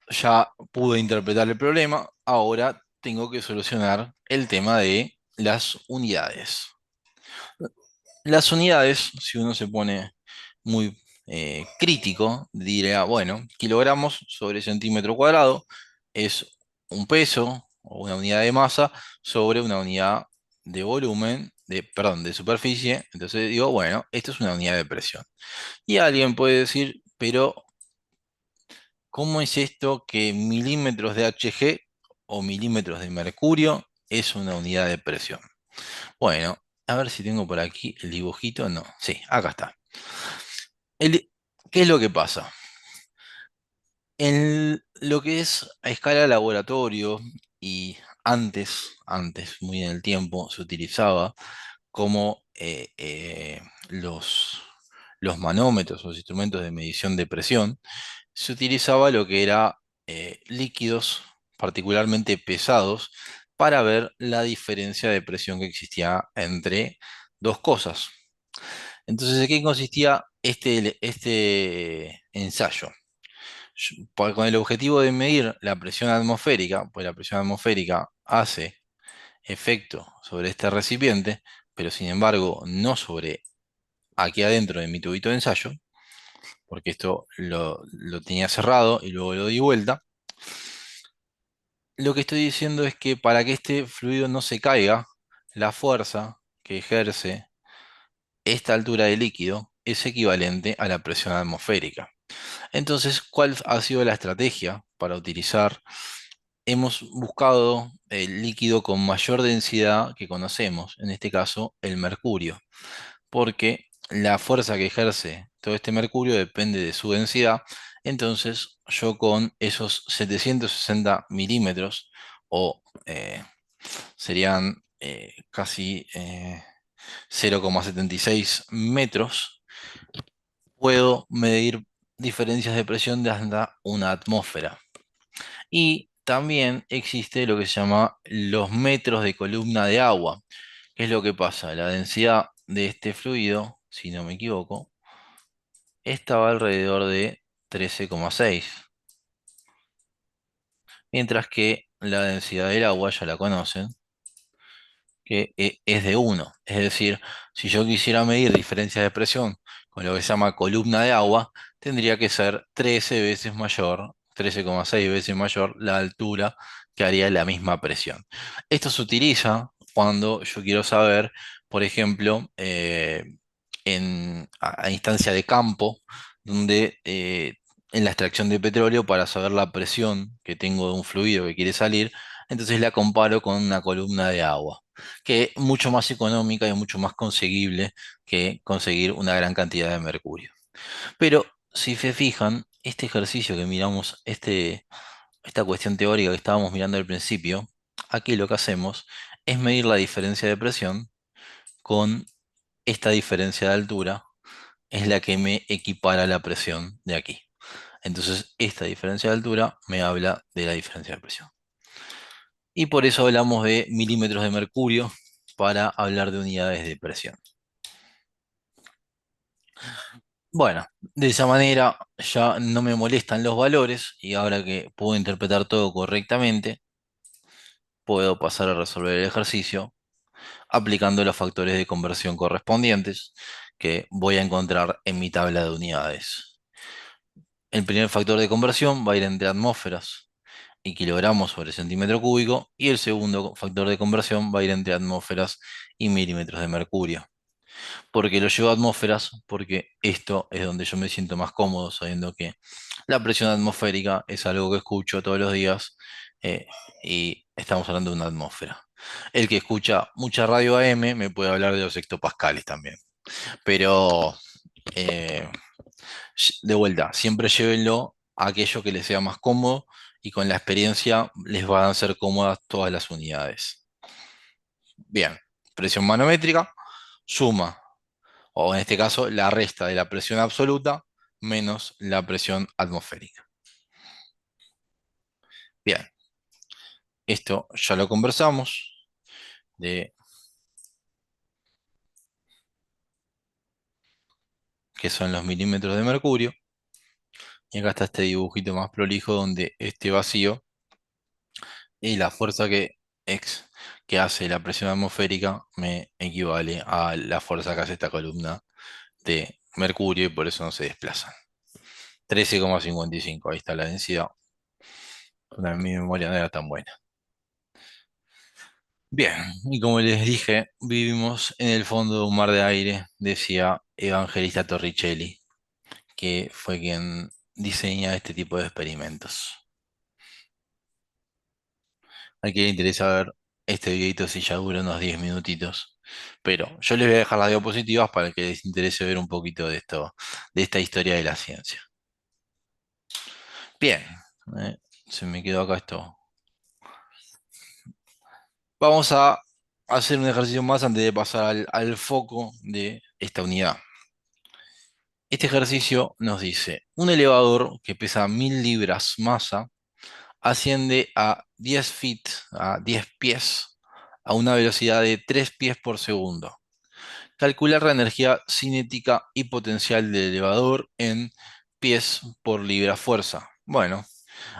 ya pude interpretar el problema, ahora tengo que solucionar el tema de las unidades. Las unidades, si uno se pone muy crítico, diría, bueno, kilogramos sobre centímetro cuadrado es un peso o una unidad de masa sobre una unidad de volumen, perdón, de superficie. Entonces digo, bueno, esto es una unidad de presión. Y alguien puede decir, pero ¿cómo es esto que milímetros de Hg o milímetros de mercurio es una unidad de presión? Bueno, a ver si tengo por aquí el dibujito. No, sí, acá está. ¿Qué es lo que pasa? En lo que es a escala laboratorio y antes, muy en el tiempo, se utilizaba como los manómetros, los instrumentos de medición de presión, se utilizaba lo que era líquidos particularmente pesados para ver la diferencia de presión que existía entre dos cosas. Entonces, ¿en qué consistía este ensayo? Con el objetivo de medir la presión atmosférica, pues la presión atmosférica hace efecto sobre este recipiente, pero sin embargo no sobre aquí adentro de mi tubito de ensayo, porque esto lo tenía cerrado y luego lo di vuelta. Lo que estoy diciendo es que para que este fluido no se caiga, la fuerza que ejerce esta altura de líquido es equivalente a la presión atmosférica. Entonces, ¿cuál ha sido la estrategia para utilizar? Hemos buscado el líquido con mayor densidad que conocemos, en este caso el mercurio, porque la fuerza que ejerce todo este mercurio depende de su densidad. Entonces, yo con esos 760 milímetros, o serían casi 0,76 metros, puedo medir diferencias de presión de hasta una atmósfera. Y también existe lo que se llama los metros de columna de agua. ¿Qué es lo que pasa? La densidad de este fluido, si no me equivoco, estaba alrededor de 13,6. Mientras que la densidad del agua, ya la conocen, que es de 1. Es decir, si yo quisiera medir diferencia de presión con lo que se llama columna de agua, tendría que ser 13 veces mayor, 13,6 veces mayor la altura que haría la misma presión. Esto se utiliza cuando yo quiero saber, por ejemplo, a instancia de campo, donde en la extracción de petróleo, para saber la presión que tengo de un fluido que quiere salir, entonces la comparo con una columna de agua, que es mucho más económica y mucho más conseguible que conseguir una gran cantidad de mercurio. Pero si se fijan, este ejercicio que miramos, esta cuestión teórica que estábamos mirando al principio, aquí lo que hacemos es medir la diferencia de presión con esta diferencia de altura, es la que me equipara la presión de aquí. Entonces, esta diferencia de altura me habla de la diferencia de presión. Y por eso hablamos de milímetros de mercurio para hablar de unidades de presión. Bueno, de esa manera ya no me molestan los valores y ahora que puedo interpretar todo correctamente, puedo pasar a resolver el ejercicio aplicando los factores de conversión correspondientes que voy a encontrar en mi tabla de unidades. El primer factor de conversión va a ir entre atmósferas y kilogramos sobre centímetro cúbico, y el segundo factor de conversión va a ir entre atmósferas y milímetros de mercurio. ¿Por qué lo llevo a atmósferas? Porque esto es donde yo me siento más cómodo, sabiendo que la presión atmosférica es algo que escucho todos los días, eh, y estamos hablando de una atmósfera. El que escucha mucha radio AM me puede hablar de los hectopascales también. Pero eh, de vuelta, siempre llévenlo a aquello que les sea más cómodo, y con la experiencia les van a ser cómodas todas las unidades. Bien, presión manométrica, suma, o en este caso la resta de la presión absoluta menos la presión atmosférica. Bien, esto ya lo conversamos, de qué son los milímetros de mercurio. Y acá está este dibujito más prolijo donde este vacío y la fuerza que hace la presión atmosférica me equivale a la fuerza que hace esta columna de mercurio, y por eso no se desplazan. 13,55, ahí está la densidad. Mi memoria no era tan buena. Bien, y como les dije, vivimos en el fondo de un mar de aire, decía Evangelista Torricelli, que fue quien diseña este tipo de experimentos. A quien le interesa ver este videito si ya dura unos 10 minutitos. Pero yo les voy a dejar las diapositivas para que les interese ver un poquito de esto, de esta historia de la ciencia. Bien, eh, se me quedó acá esto. Vamos a hacer un ejercicio más antes de pasar al foco de esta unidad. Este ejercicio nos dice, un elevador que pesa 1000 libras masa asciende a 10 feet, a 10 pies, a una velocidad de 3 pies por segundo. Calcular la energía cinética y potencial del elevador en pies por libra fuerza. Bueno,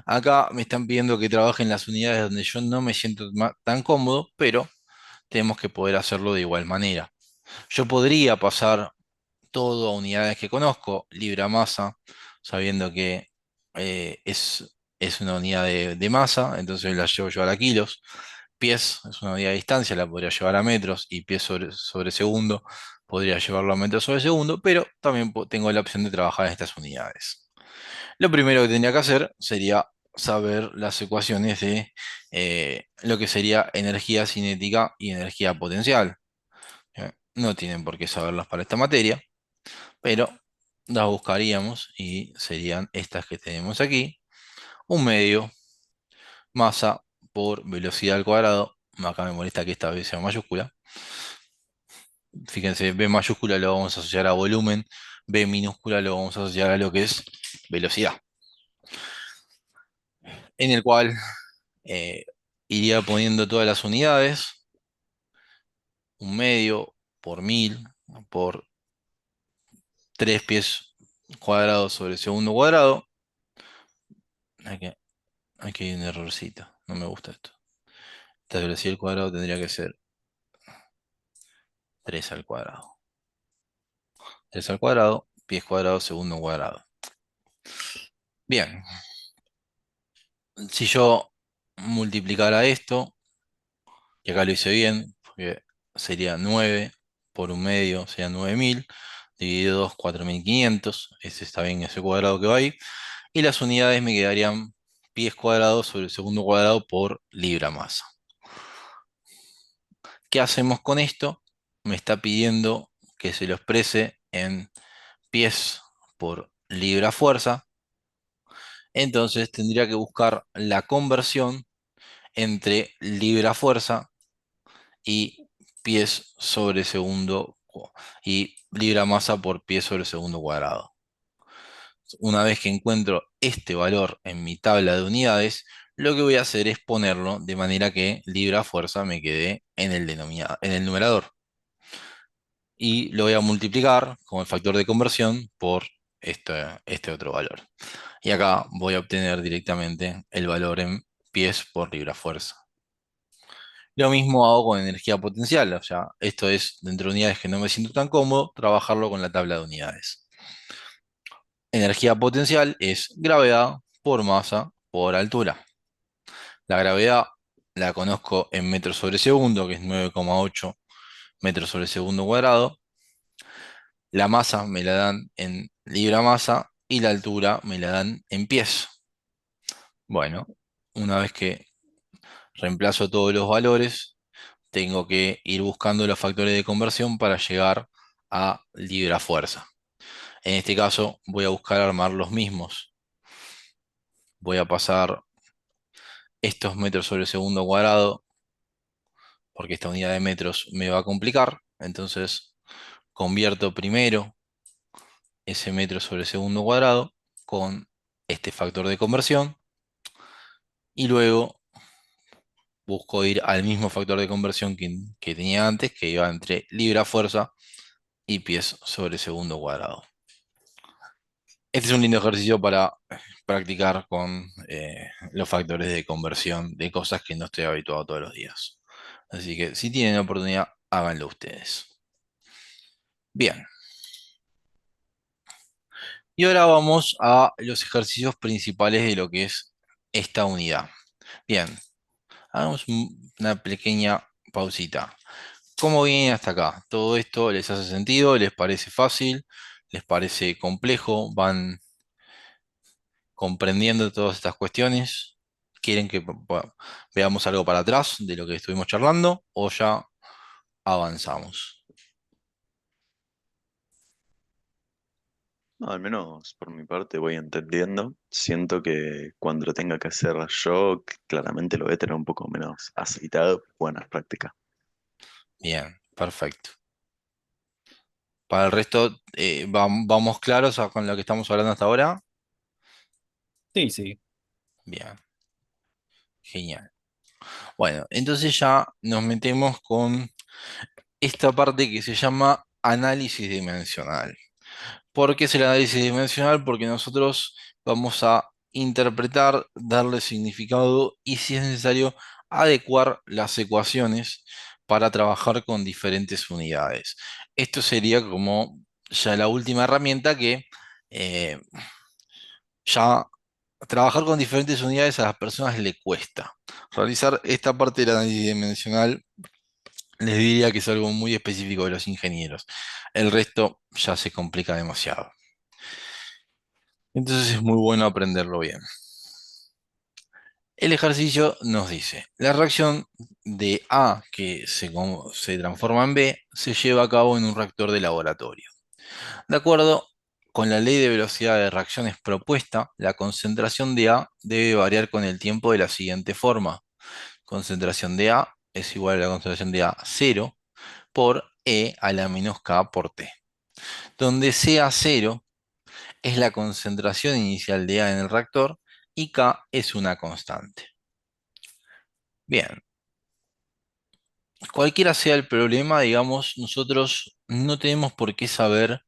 acá me están pidiendo que trabaje en las unidades donde yo no me siento tan cómodo, pero tenemos que poder hacerlo de igual manera. Yo podría pasar todo a unidades que conozco, libra masa, sabiendo que es una unidad de masa, entonces la llevo yo a kilos. Pies es una unidad de distancia, la podría llevar a metros, y pies sobre segundo podría llevarlo a metros sobre segundo, pero también tengo la opción de trabajar en estas unidades. Lo primero que tendría que hacer sería saber las ecuaciones de lo que sería energía cinética y energía potencial. No tienen por qué saberlas para esta materia, pero las buscaríamos y serían estas que tenemos aquí. Un medio, masa por velocidad al cuadrado. Acá me molesta que esta vez sea mayúscula. Fíjense, B mayúscula lo vamos a asociar a volumen, B minúscula lo vamos a asociar a lo que es velocidad. En el cual eh, iría poniendo todas las unidades. Un medio por 1000 por 3 pies cuadrados sobre segundo cuadrado. Aquí, aquí hay un errorcito, no me gusta esto. Esta velocidad al cuadrado tendría que ser 3 al cuadrado. 3 al cuadrado, pies cuadrados, segundo cuadrado. Bien, si yo multiplicara esto, y acá lo hice bien, porque sería 9 por un medio, sería 9000, dividido 2, 4500, ese está bien, ese cuadrado que va ahí, y las unidades me quedarían pies cuadrados sobre el segundo cuadrado por libra masa. ¿Qué hacemos con esto? Me está pidiendo que se lo exprese en pies por libra fuerza, entonces tendría que buscar la conversión entre libra fuerza y pies sobre segundo y libra masa por pie sobre segundo cuadrado. Una vez que encuentro este valor en mi tabla de unidades, lo que voy a hacer es ponerlo de manera que libra fuerza me quede en el en el numerador. Y lo voy a multiplicar con el factor de conversión por este otro valor. Y acá voy a obtener directamente el valor en pies por libra fuerza. Lo mismo hago con energía potencial, o sea, esto es dentro de unidades que no me siento tan cómodo, trabajarlo con la tabla de unidades. Energía potencial es gravedad por masa por altura. La gravedad la conozco en metros sobre segundo, que es 9,8 metros sobre segundo cuadrado. La masa me la dan en libra masa y la altura me la dan en pies. Bueno, una vez que reemplazo todos los valores, tengo que ir buscando los factores de conversión para llegar a libra fuerza. En este caso voy a buscar armar los mismos. Voy a pasar estos metros sobre segundo cuadrado, porque esta unidad de metros me va a complicar. Entonces convierto primero ese metro sobre segundo cuadrado con este factor de conversión y luego busco ir al mismo factor de conversión que tenía antes, que iba entre libra fuerza y pies sobre segundo cuadrado. Este es un lindo ejercicio para practicar con los factores de conversión de cosas que no estoy habituado todos los días. Así que si tienen la oportunidad, háganlo ustedes. Bien. Y ahora vamos a los ejercicios principales de lo que es esta unidad. Bien, hagamos una pequeña pausita. ¿Cómo vienen hasta acá? ¿Todo esto les hace sentido? ¿Les parece fácil? ¿Les parece complejo? ¿Van comprendiendo todas estas cuestiones? ¿Quieren que veamos algo para atrás de lo que estuvimos charlando o ya avanzamos? No, al menos por mi parte voy entendiendo. Siento que cuando lo tenga que hacer yo, claramente lo voy a tener un poco menos aceitado, pero buena práctica. Bien, perfecto. Para el resto, ¿vamos claros con lo que estamos hablando hasta ahora? Sí, sí. Bien, genial. Bueno, entonces ya nos metemos con esta parte que se llama análisis dimensional. ¿Por qué es el análisis dimensional? Porque nosotros vamos a interpretar, darle significado y, si es necesario, adecuar las ecuaciones para trabajar con diferentes unidades. Esto sería como ya la última herramienta que eh, ya trabajar con diferentes unidades a las personas le cuesta. Realizar esta parte del análisis dimensional les diría que es algo muy específico de los ingenieros. El resto ya se complica demasiado. Entonces es muy bueno aprenderlo bien. El ejercicio nos dice, la reacción de A que se transforma en B se lleva a cabo en un reactor de laboratorio. De acuerdo con la ley de velocidad de reacciones propuesta, la concentración de A debe variar con el tiempo de la siguiente forma. Concentración de A es igual a la concentración de A cero por E a la menos K por T, donde Ca cero es la concentración inicial de A en el reactor y K es una constante. Bien, cualquiera sea el problema, digamos, nosotros no tenemos por qué saber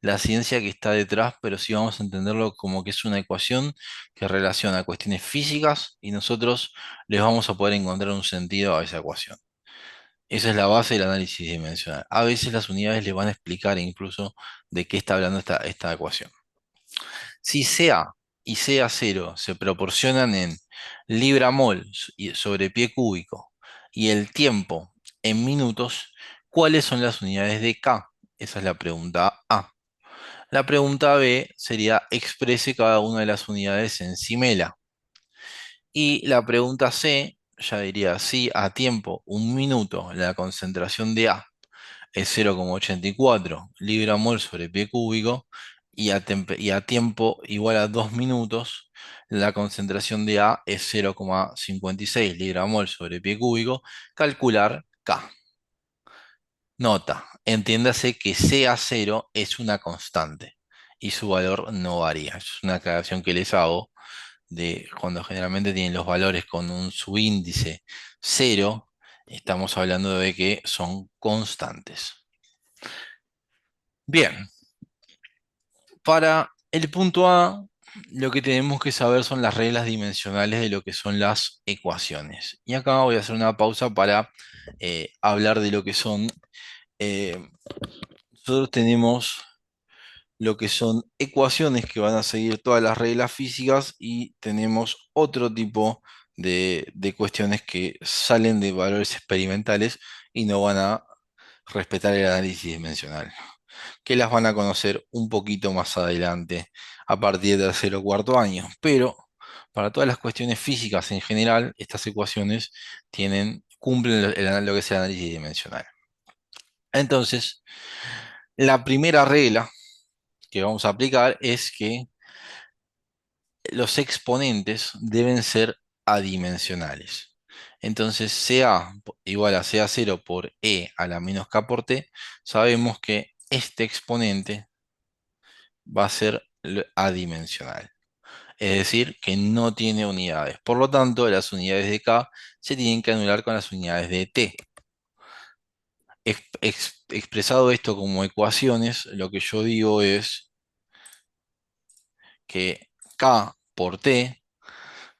la ciencia que está detrás, pero sí vamos a entenderlo como que es una ecuación que relaciona cuestiones físicas y nosotros les vamos a poder encontrar un sentido a esa ecuación. Esa es la base del análisis dimensional. A veces las unidades les van a explicar incluso de qué está hablando esta ecuación. Si Ca y Ca0 se proporcionan en libra-mol sobre pie cúbico y el tiempo en minutos, ¿cuáles son las unidades de K? Esa es la pregunta A. La pregunta B sería exprese cada una de las unidades en Simela. Y la pregunta C, ya diría, si a tiempo, un minuto, la concentración de A es 0,84 libra-mol sobre pie cúbico y a tiempo igual a 2 minutos, la concentración de A es 0,56 libra-mol sobre pie cúbico, calcular K. Nota, entiéndase que Ca0 es una constante y su valor no varía. Es una aclaración que les hago de cuando generalmente tienen los valores con un subíndice cero, estamos hablando de que son constantes. Bien, para el punto A, lo que tenemos que saber son las reglas dimensionales de lo que son las ecuaciones. Y acá voy a hacer una pausa para hablar de lo que son. eh, Nosotros tenemos lo que son ecuaciones que van a seguir todas las reglas físicas y tenemos otro tipo de cuestiones que salen de valores experimentales y no van a respetar el análisis dimensional, que las van a conocer un poquito más adelante, a partir del tercer o cuarto año. Pero para todas las cuestiones físicas en general, estas ecuaciones cumplen lo que es el análisis dimensional. Entonces, la primera regla que vamos a aplicar es que los exponentes deben ser adimensionales. Entonces, Ca igual a Ca0 por E a la menos K por T, sabemos que este exponente va a ser adimensional. Es decir, que no tiene unidades. Por lo tanto, las unidades de K se tienen que anular con las unidades de T. Expresado esto como ecuaciones, lo que yo digo es que K por T,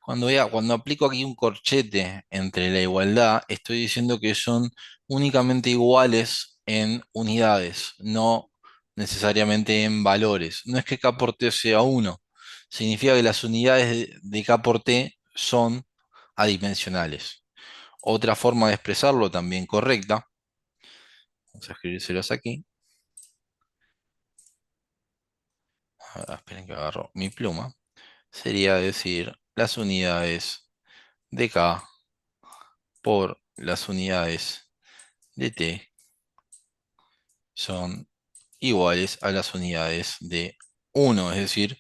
cuando aplico aquí un corchete entre la igualdad, estoy diciendo que son únicamente iguales en unidades, no necesariamente en valores. No es que K por T sea 1, significa que las unidades de K por T son adimensionales. Otra forma de expresarlo también correcta, vamos a escribírselos aquí. Esperen que agarro mi pluma. Sería decir las unidades de K por las unidades de T son iguales a las unidades de 1, es decir,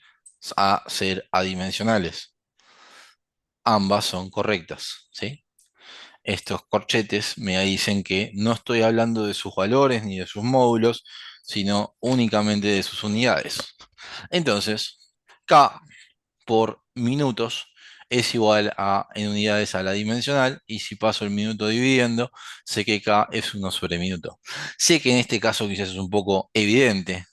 a ser adimensionales. Ambas son correctas, ¿sí? Estos corchetes me dicen que no estoy hablando de sus valores ni de sus módulos, sino únicamente de sus unidades. Entonces, K por minutos es igual a, en unidades a la dimensional, y si paso el minuto dividiendo, sé que K es 1 sobre minuto. Sé que en este caso quizás es un poco evidente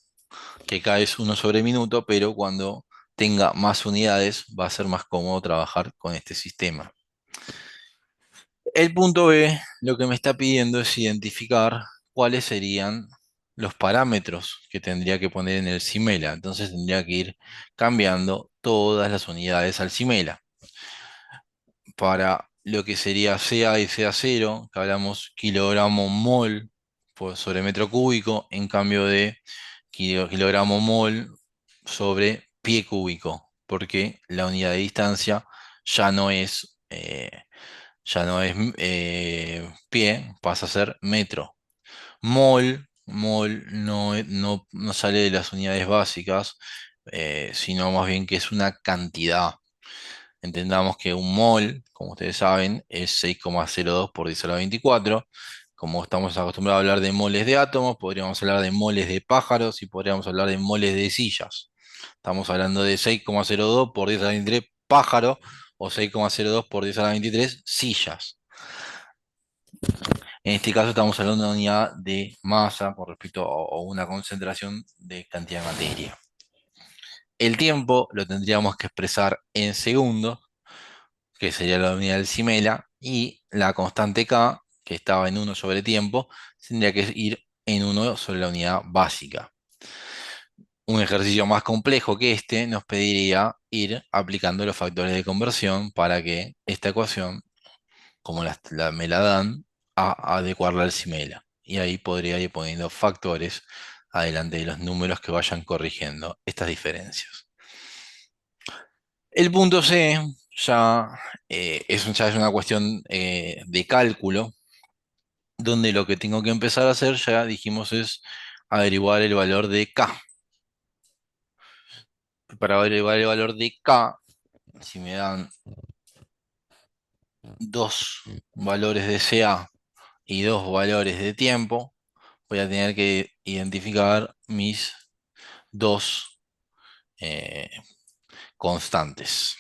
que K es 1 sobre minuto, pero cuando tenga más unidades va a ser más cómodo trabajar con este sistema. El punto B lo que me está pidiendo es identificar cuáles serían los parámetros que tendría que poner en el CIMELA. Entonces tendría que ir cambiando todas las unidades al CIMELA. Para lo que sería CA y CA0, que hablamos kilogramo mol sobre metro cúbico, en cambio de kilogramo mol sobre pie cúbico, porque la unidad de distancia ya no es, pie, pasa a ser metro. Mol no sale de las unidades básicas, sino más bien que es una cantidad. Entendamos que un mol, como ustedes saben, es 6,02 por 10 a la 24. Como estamos acostumbrados a hablar de moles de átomos, podríamos hablar de moles de pájaros y podríamos hablar de moles de sillas. Estamos hablando de 6,02 por 10 a la 23 pájaro o 6,02 por 10 a la 23 sillas. En este caso estamos hablando de una unidad de masa con respecto a o una concentración de cantidad de materia. El tiempo lo tendríamos que expresar en segundos, que sería la unidad del CIMELA, y la constante K, que estaba en 1 sobre tiempo, tendría que ir en 1 sobre la unidad básica. Un ejercicio más complejo que este nos pediría ir aplicando los factores de conversión para que esta ecuación, como me la dan, a adecuarla al CIMELA. Y ahí podría ir poniendo factores adelante de los números que vayan corrigiendo estas diferencias. El punto C ya, ya es una cuestión de cálculo, donde lo que tengo que empezar a hacer, ya dijimos, es averiguar el valor de K. Para averiguar el valor de K, si me dan dos valores de CA y dos valores de tiempo, voy a tener que identificar mis dos eh, constantes.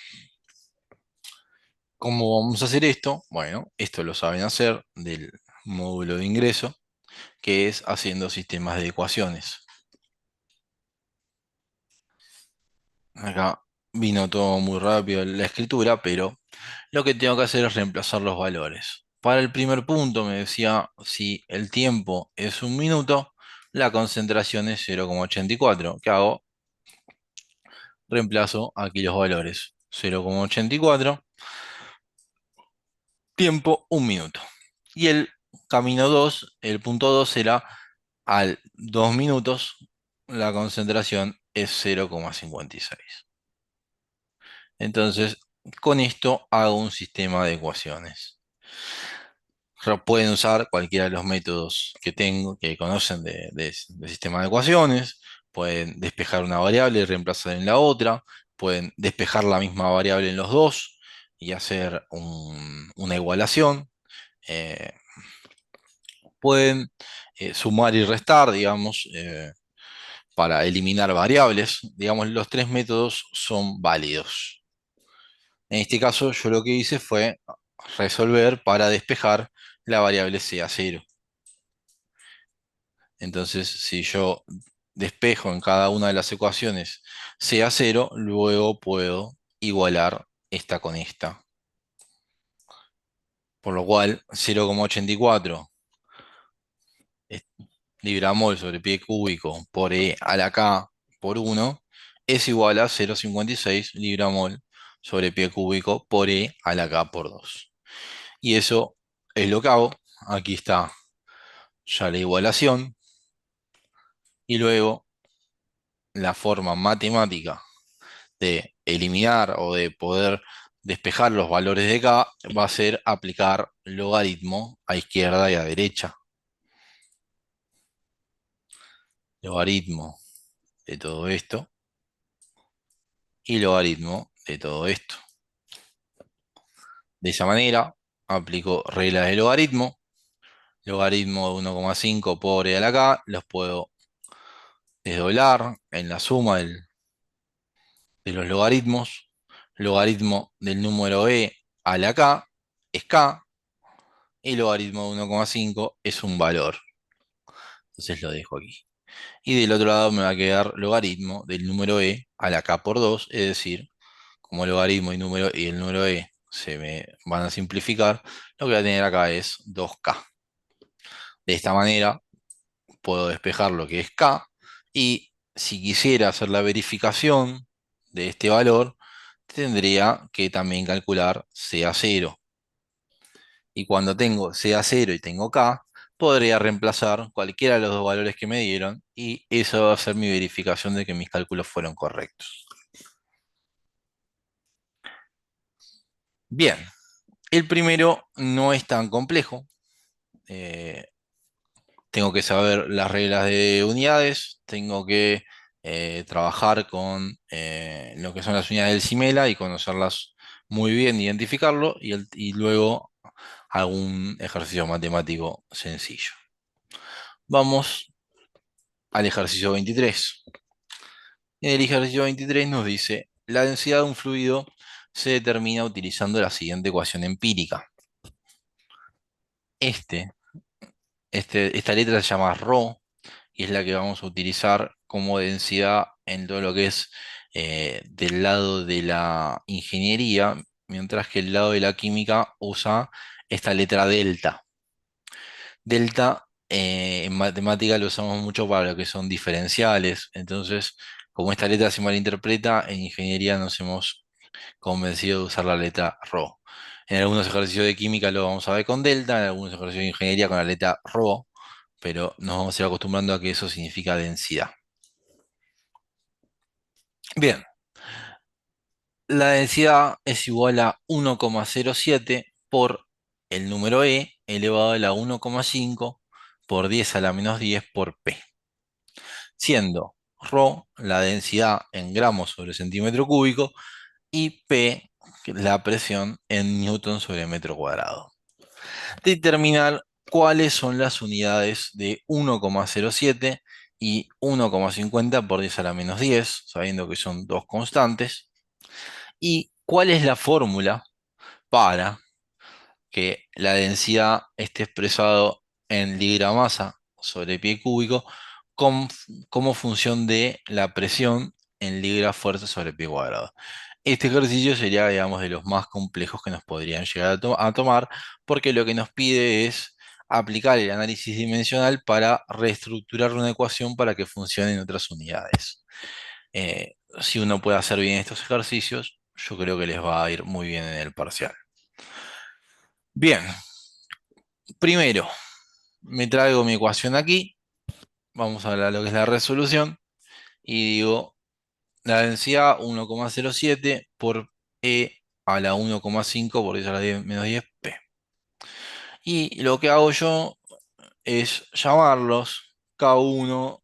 ¿Cómo vamos a hacer esto? Bueno, esto lo saben hacer del módulo de ingreso, que es haciendo sistemas de ecuaciones. Acá vino todo muy rápido la escritura, pero lo que tengo que hacer es reemplazar los valores. Para el primer punto me decía, si el tiempo es 1 minuto, la concentración es 0,84. ¿Qué hago? Reemplazo aquí los valores. 0,84, tiempo 1 minuto. Y el camino 2, el punto 2 será al 2 minutos, la concentración es 0,56. Entonces, con esto hago un sistema de ecuaciones. Pueden usar cualquiera de los métodos que conocen de sistema de ecuaciones. Pueden despejar una variable y reemplazar en la otra. Pueden despejar la misma variable en los dos y hacer una igualación. Eh, Pueden sumar y restar, digamos, para eliminar variables. Digamos, los tres métodos son válidos. En este caso, yo lo que hice fue resolver para despejar la variable CA0. Entonces, si yo despejo en cada una de las ecuaciones CA0, luego puedo igualar esta con esta. Por lo cual, 0,84 libramol sobre pie cúbico por E a la K por 1 es igual a 0,56 libramol sobre pie cúbico por E a la K por 2. Y eso es lo que hago. Aquí está ya la igualación. Y luego la forma matemática de eliminar o de poder despejar los valores de K va a ser aplicar logaritmo a izquierda y a derecha. Logaritmo de todo esto y logaritmo de todo esto. De esa manera aplico reglas de logaritmo. Logaritmo de 1,5 por e a la K los puedo desdoblar en la suma de los logaritmos. Logaritmo del número e a la K es K. Y logaritmo de 1,5 es un valor. Entonces lo dejo aquí. Y del otro lado me va a quedar logaritmo del número e a la K por 2. Es decir, como logaritmo y el número e se me van a simplificar, lo que voy a tener acá es 2K. De esta manera puedo despejar lo que es K. Y si quisiera hacer la verificación de este valor, tendría que también calcular CA0. Y cuando tengo CA0 y tengo K, podría reemplazar cualquiera de los dos valores que me dieron y eso va a ser mi verificación de que mis cálculos fueron correctos. Bien, el primero no es tan complejo. Eh, Tengo que saber las reglas de unidades, tengo que trabajar con lo que son las unidades del CIMELA y conocerlas muy bien, identificarlo y luego algún ejercicio matemático sencillo. Vamos al ejercicio 23. En el ejercicio 23 nos dice, la densidad de un fluido se determina utilizando la siguiente ecuación empírica. Esta letra se llama ρ y es la que vamos a utilizar como densidad en todo lo que es del lado de la ingeniería, mientras que el lado de la química usa esta letra delta. Delta en matemática lo usamos mucho para lo que son diferenciales, entonces como esta letra se malinterpreta, en ingeniería nos hemos convencido de usar la letra ρ. En algunos ejercicios de química lo vamos a ver con delta, en algunos ejercicios de ingeniería con la letra ρ, pero nos vamos a ir acostumbrando a que eso significa densidad. Bien, la densidad es igual a 1,07 por el número e elevado a la 1,5 por 10 a la menos 10 por p, siendo ρ la densidad en gramos sobre centímetro cúbico y p la presión en newton sobre metro cuadrado. Determinar cuáles son las unidades de 1,07 y 1,50 por 10 a la menos 10, sabiendo que son dos constantes, y cuál es la fórmula para que la densidad esté expresado en libra-masa sobre pie cúbico como función de la presión en libra-fuerza sobre pie cuadrado. Este ejercicio sería, digamos, de los más complejos que nos podrían llegar a tomar, porque lo que nos pide es aplicar el análisis dimensional para reestructurar una ecuación para que funcione en otras unidades. Si uno puede hacer bien estos ejercicios, yo creo que les va a ir muy bien en el parcial. Bien, primero me traigo mi ecuación aquí, vamos a ver lo que es la resolución, y digo, la densidad 1,07 por E a la 1,5 por 10 a la menos 10 P. Y lo que hago yo es llamarlos K1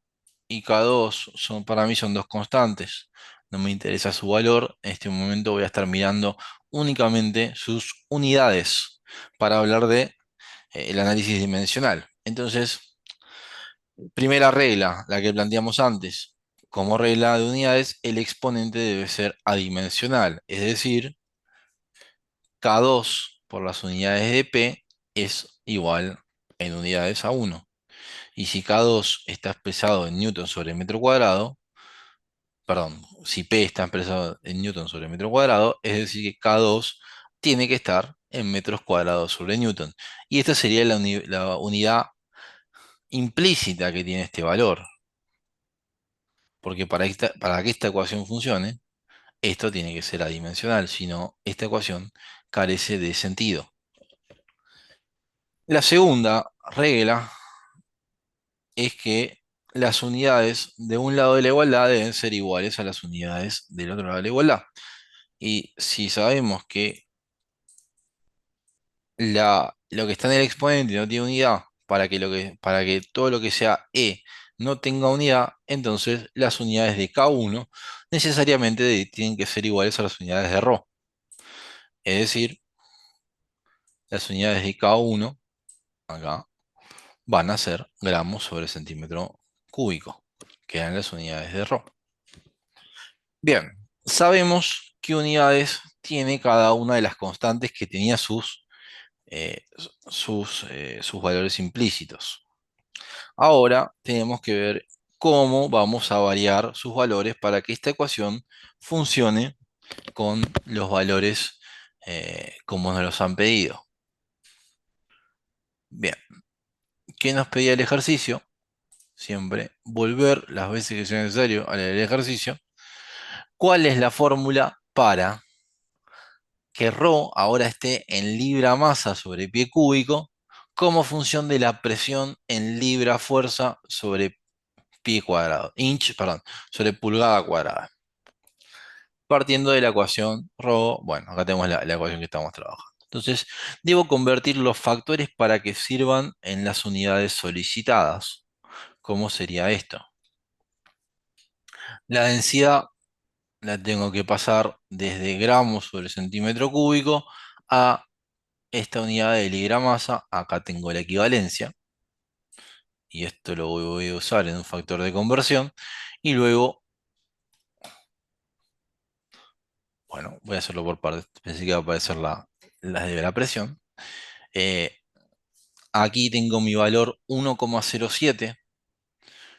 y K2, para mí son dos constantes. No me interesa su valor, en este momento voy a estar mirando únicamente sus unidades para hablar de el análisis dimensional. Entonces, primera regla, la que planteamos antes. Como regla de unidades, el exponente debe ser adimensional, es decir, K2 por las unidades de P es igual en unidades a 1. Y si K2 está expresado en newton sobre metro cuadrado, perdón, si P está expresado en newton sobre metro cuadrado, es decir que K2 tiene que estar en metros cuadrados sobre newton. Y esta sería la unidad implícita que tiene este valor. Porque para que esta ecuación funcione, esto tiene que ser adimensional, si no, esta ecuación carece de sentido. La segunda regla es que las unidades de un lado de la igualdad deben ser iguales a las unidades del otro lado de la igualdad. Y si sabemos que lo que está en el exponente no tiene unidad, para que todo lo que sea E no tenga unidad, entonces las unidades de K1 necesariamente tienen que ser iguales a las unidades de ρ. Es decir, las unidades de K1 acá van a ser gramos sobre centímetro cúbico, que eran las unidades de ρ. Bien, sabemos qué unidades tiene cada una de las constantes que tenía eh, sus valores implícitos. Ahora tenemos que ver cómo vamos a variar sus valores para que esta ecuación funcione con los valores como nos los han pedido. Bien, ¿qué nos pedía el ejercicio? Siempre volver las veces que sea necesario al ejercicio. ¿Cuál es la fórmula para que ρ ahora esté en libra masa sobre pie cúbico como función de la presión en libra fuerza sobre pie cuadrado, perdón, sobre pulgada cuadrada? Partiendo de la ecuación ρ, bueno, acá tenemos la ecuación que estamos trabajando. Entonces, debo convertir los factores para que sirvan en las unidades solicitadas. ¿Cómo sería esto? La densidad la tengo que pasar desde gramos sobre centímetro cúbico a esta unidad de libra masa. Acá tengo la equivalencia. Y esto lo voy a usar en un factor de conversión. Y luego, bueno, voy a hacerlo por partes. Pensé que iba a aparecer la de la presión. Eh, Aquí tengo mi valor 1,07.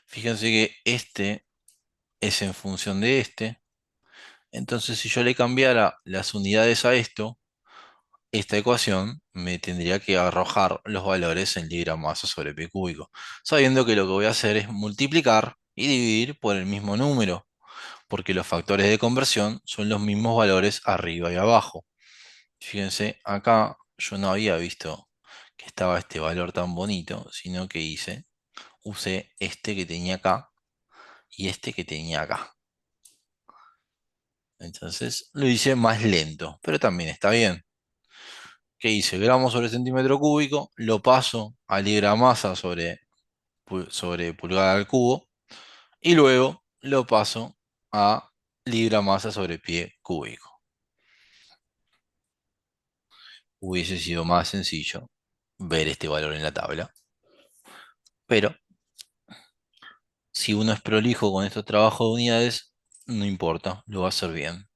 Fíjense que este es en función de este. Entonces, si yo le cambiara las unidades a esto, esta ecuación me tendría que arrojar los valores en libra masa sobre pie cúbico, sabiendo que lo que voy a hacer es multiplicar y dividir por el mismo número, porque los factores de conversión son los mismos valores arriba y abajo. Fíjense, acá yo no había visto que estaba este valor tan bonito, sino que usé este que tenía acá y este que tenía acá. Entonces lo hice más lento, pero también está bien. ¿Qué hice? Gramos sobre centímetro cúbico, lo paso a libra masa sobre pulgada al cubo y luego lo paso a libra masa sobre pie cúbico. Hubiese sido más sencillo ver este valor en la tabla, pero si uno es prolijo con estos trabajos de unidades, no importa, lo va a hacer bien.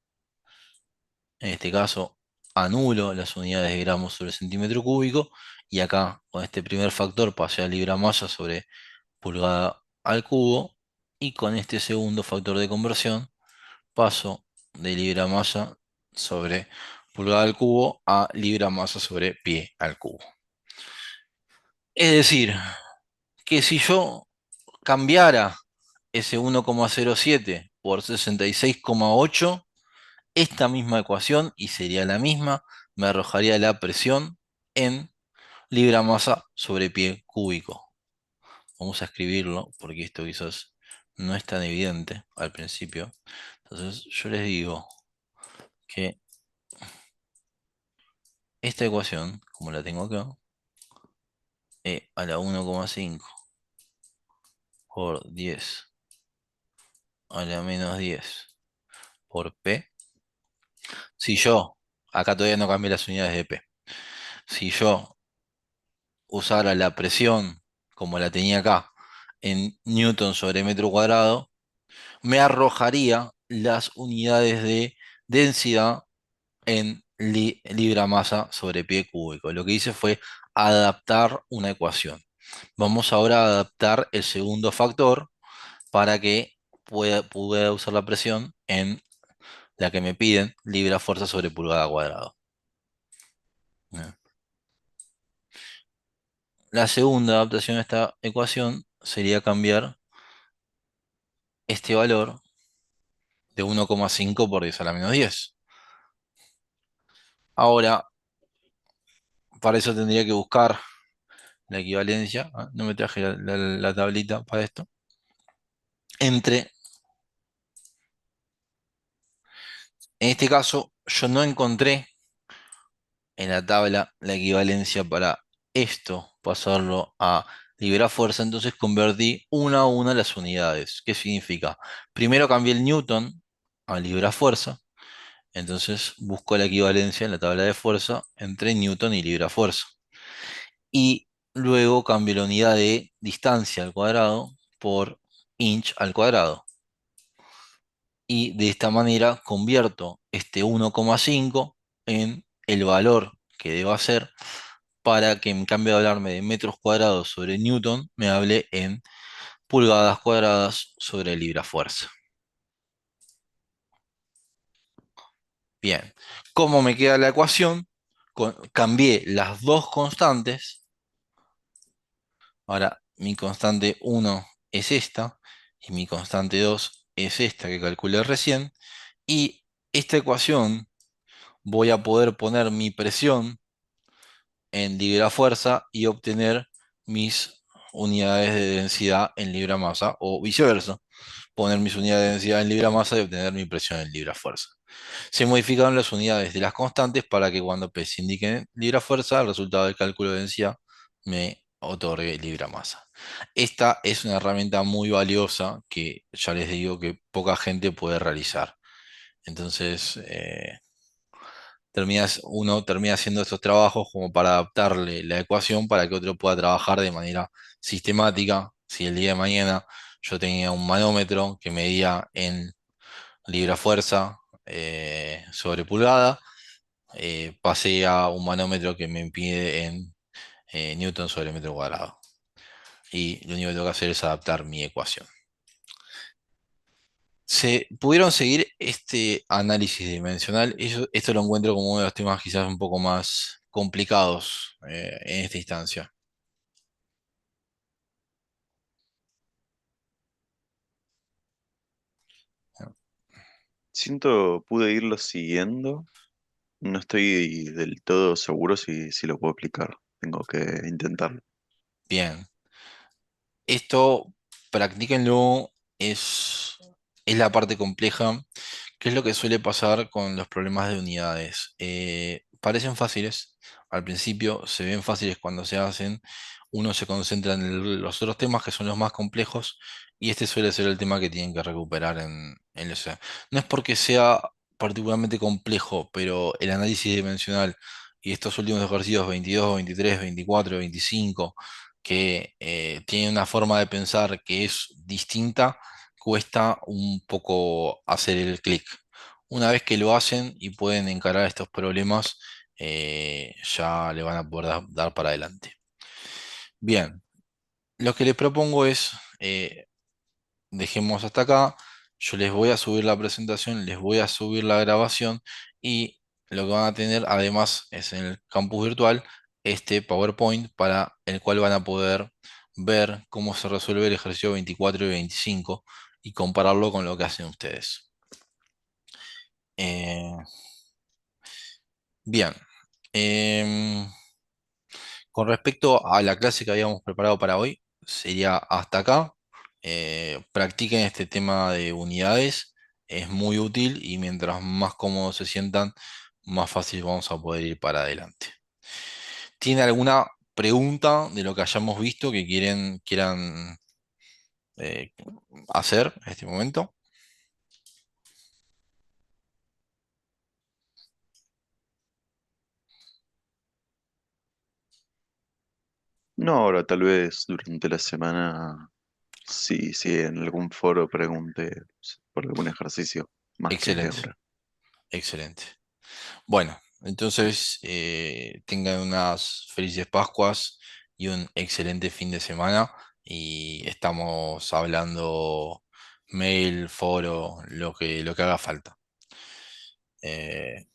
En este caso, anulo las unidades de gramos sobre centímetro cúbico y acá con este primer factor pasé a libra masa sobre pulgada al cubo y con este segundo factor de conversión paso de libra masa sobre pulgada al cubo a libra masa sobre pie al cubo. Es decir, que si yo cambiara ese 1,07 por 66,8, esta misma ecuación, y sería la misma, me arrojaría la presión en libra masa sobre pie cúbico. Vamos a escribirlo porque esto quizás no es tan evidente al principio. Entonces yo les digo que esta ecuación, como la tengo acá, E a la 1,5 por 10 a la menos 10 por P. Si yo, acá todavía no cambié las unidades de P. Si yo usara la presión como la tenía acá en newton sobre metro cuadrado, me arrojaría las unidades de densidad en libra masa sobre pie cúbico. Lo que hice fue adaptar una ecuación. Vamos ahora a adaptar el segundo factor para que pueda usar la presión en la que me piden, libra fuerza sobre pulgada cuadrado. Bien. La segunda adaptación a esta ecuación sería cambiar este valor de 1,5 por 10 a la menos 10. Ahora, para eso tendría que buscar la equivalencia. No me traje la tablita para esto. En este caso, yo no encontré en la tabla la equivalencia para esto, pasarlo a liberar fuerza, entonces convertí una a una las unidades. ¿Qué significa? Primero cambié el newton a libra fuerza, entonces busco la equivalencia en la tabla de fuerza entre newton y libra fuerza. Y luego cambio la unidad de distancia al cuadrado por inch al cuadrado. Y de esta manera convierto este 1,5 en el valor que debo hacer para que en cambio de hablarme de metros cuadrados sobre newton, me hable en pulgadas cuadradas sobre libra fuerza. Bien, ¿cómo me queda la ecuación? Cambié las dos constantes. Ahora, mi constante 1 es esta y mi constante 2 es esta que calculé recién. Y esta ecuación voy a poder poner mi presión en libra fuerza y obtener mis unidades de densidad en libra masa o viceversa. Poner mis unidades de densidad en libra masa y obtener mi presión en libra fuerza. Se modificaron las unidades de las constantes para que cuando P se indique en libra fuerza, el resultado del cálculo de densidad me otorgue libra masa. Esta es una herramienta muy valiosa que ya les digo que poca gente puede realizar. Entonces, uno termina haciendo estos trabajos como para adaptarle la ecuación para que otro pueda trabajar de manera sistemática. Si el día de mañana yo tenía un manómetro que medía en libra fuerza sobre pulgada, pasé a un manómetro que me impide en newton sobre metro cuadrado. Y lo único que tengo que hacer es adaptar mi ecuación. Se pudieron seguir este análisis dimensional. Esto lo encuentro como uno de los temas quizás un poco más complicados en esta instancia. Pude irlo siguiendo. No estoy del todo seguro si lo puedo explicar. Tengo que intentarlo. Bien, esto practíquenlo, es la parte compleja. ¿Qué es lo que suele pasar con los problemas de unidades? Parecen fáciles, al principio se ven fáciles cuando se hacen, uno se concentra en los otros temas que son los más complejos y este suele ser el tema que tienen que recuperar en los... No es porque sea particularmente complejo, pero el análisis dimensional y estos últimos ejercicios 22, 23, 24, 25, que tienen una forma de pensar que es distinta, cuesta un poco hacer el clic. Una vez que lo hacen y pueden encarar estos problemas, ya le van a poder dar para adelante. Bien, lo que les propongo es, dejemos hasta acá, yo les voy a subir la presentación, les voy a subir la grabación y lo que van a tener además es en el campus virtual este PowerPoint para el cual van a poder ver cómo se resuelve el ejercicio 24 y 25 y compararlo con lo que hacen ustedes. Eh, bien. Em, con respecto a la clase que habíamos preparado para hoy, sería hasta acá. Practiquen este tema de unidades, es muy útil y mientras más cómodos se sientan, más fácil vamos a poder ir para adelante. ¿Tiene alguna pregunta de lo que hayamos visto que quieran eh, hacer en este momento? No ahora, tal vez durante la semana, si en algún foro pregunte por algún ejercicio, más que Excelente, ahora. excelente. Bueno, entonces tengan unas felices Pascuas y un excelente fin de semana y estamos hablando mail, foro, lo que haga falta. Eh,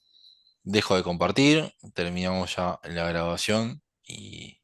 dejo de compartir, terminamos ya la grabación y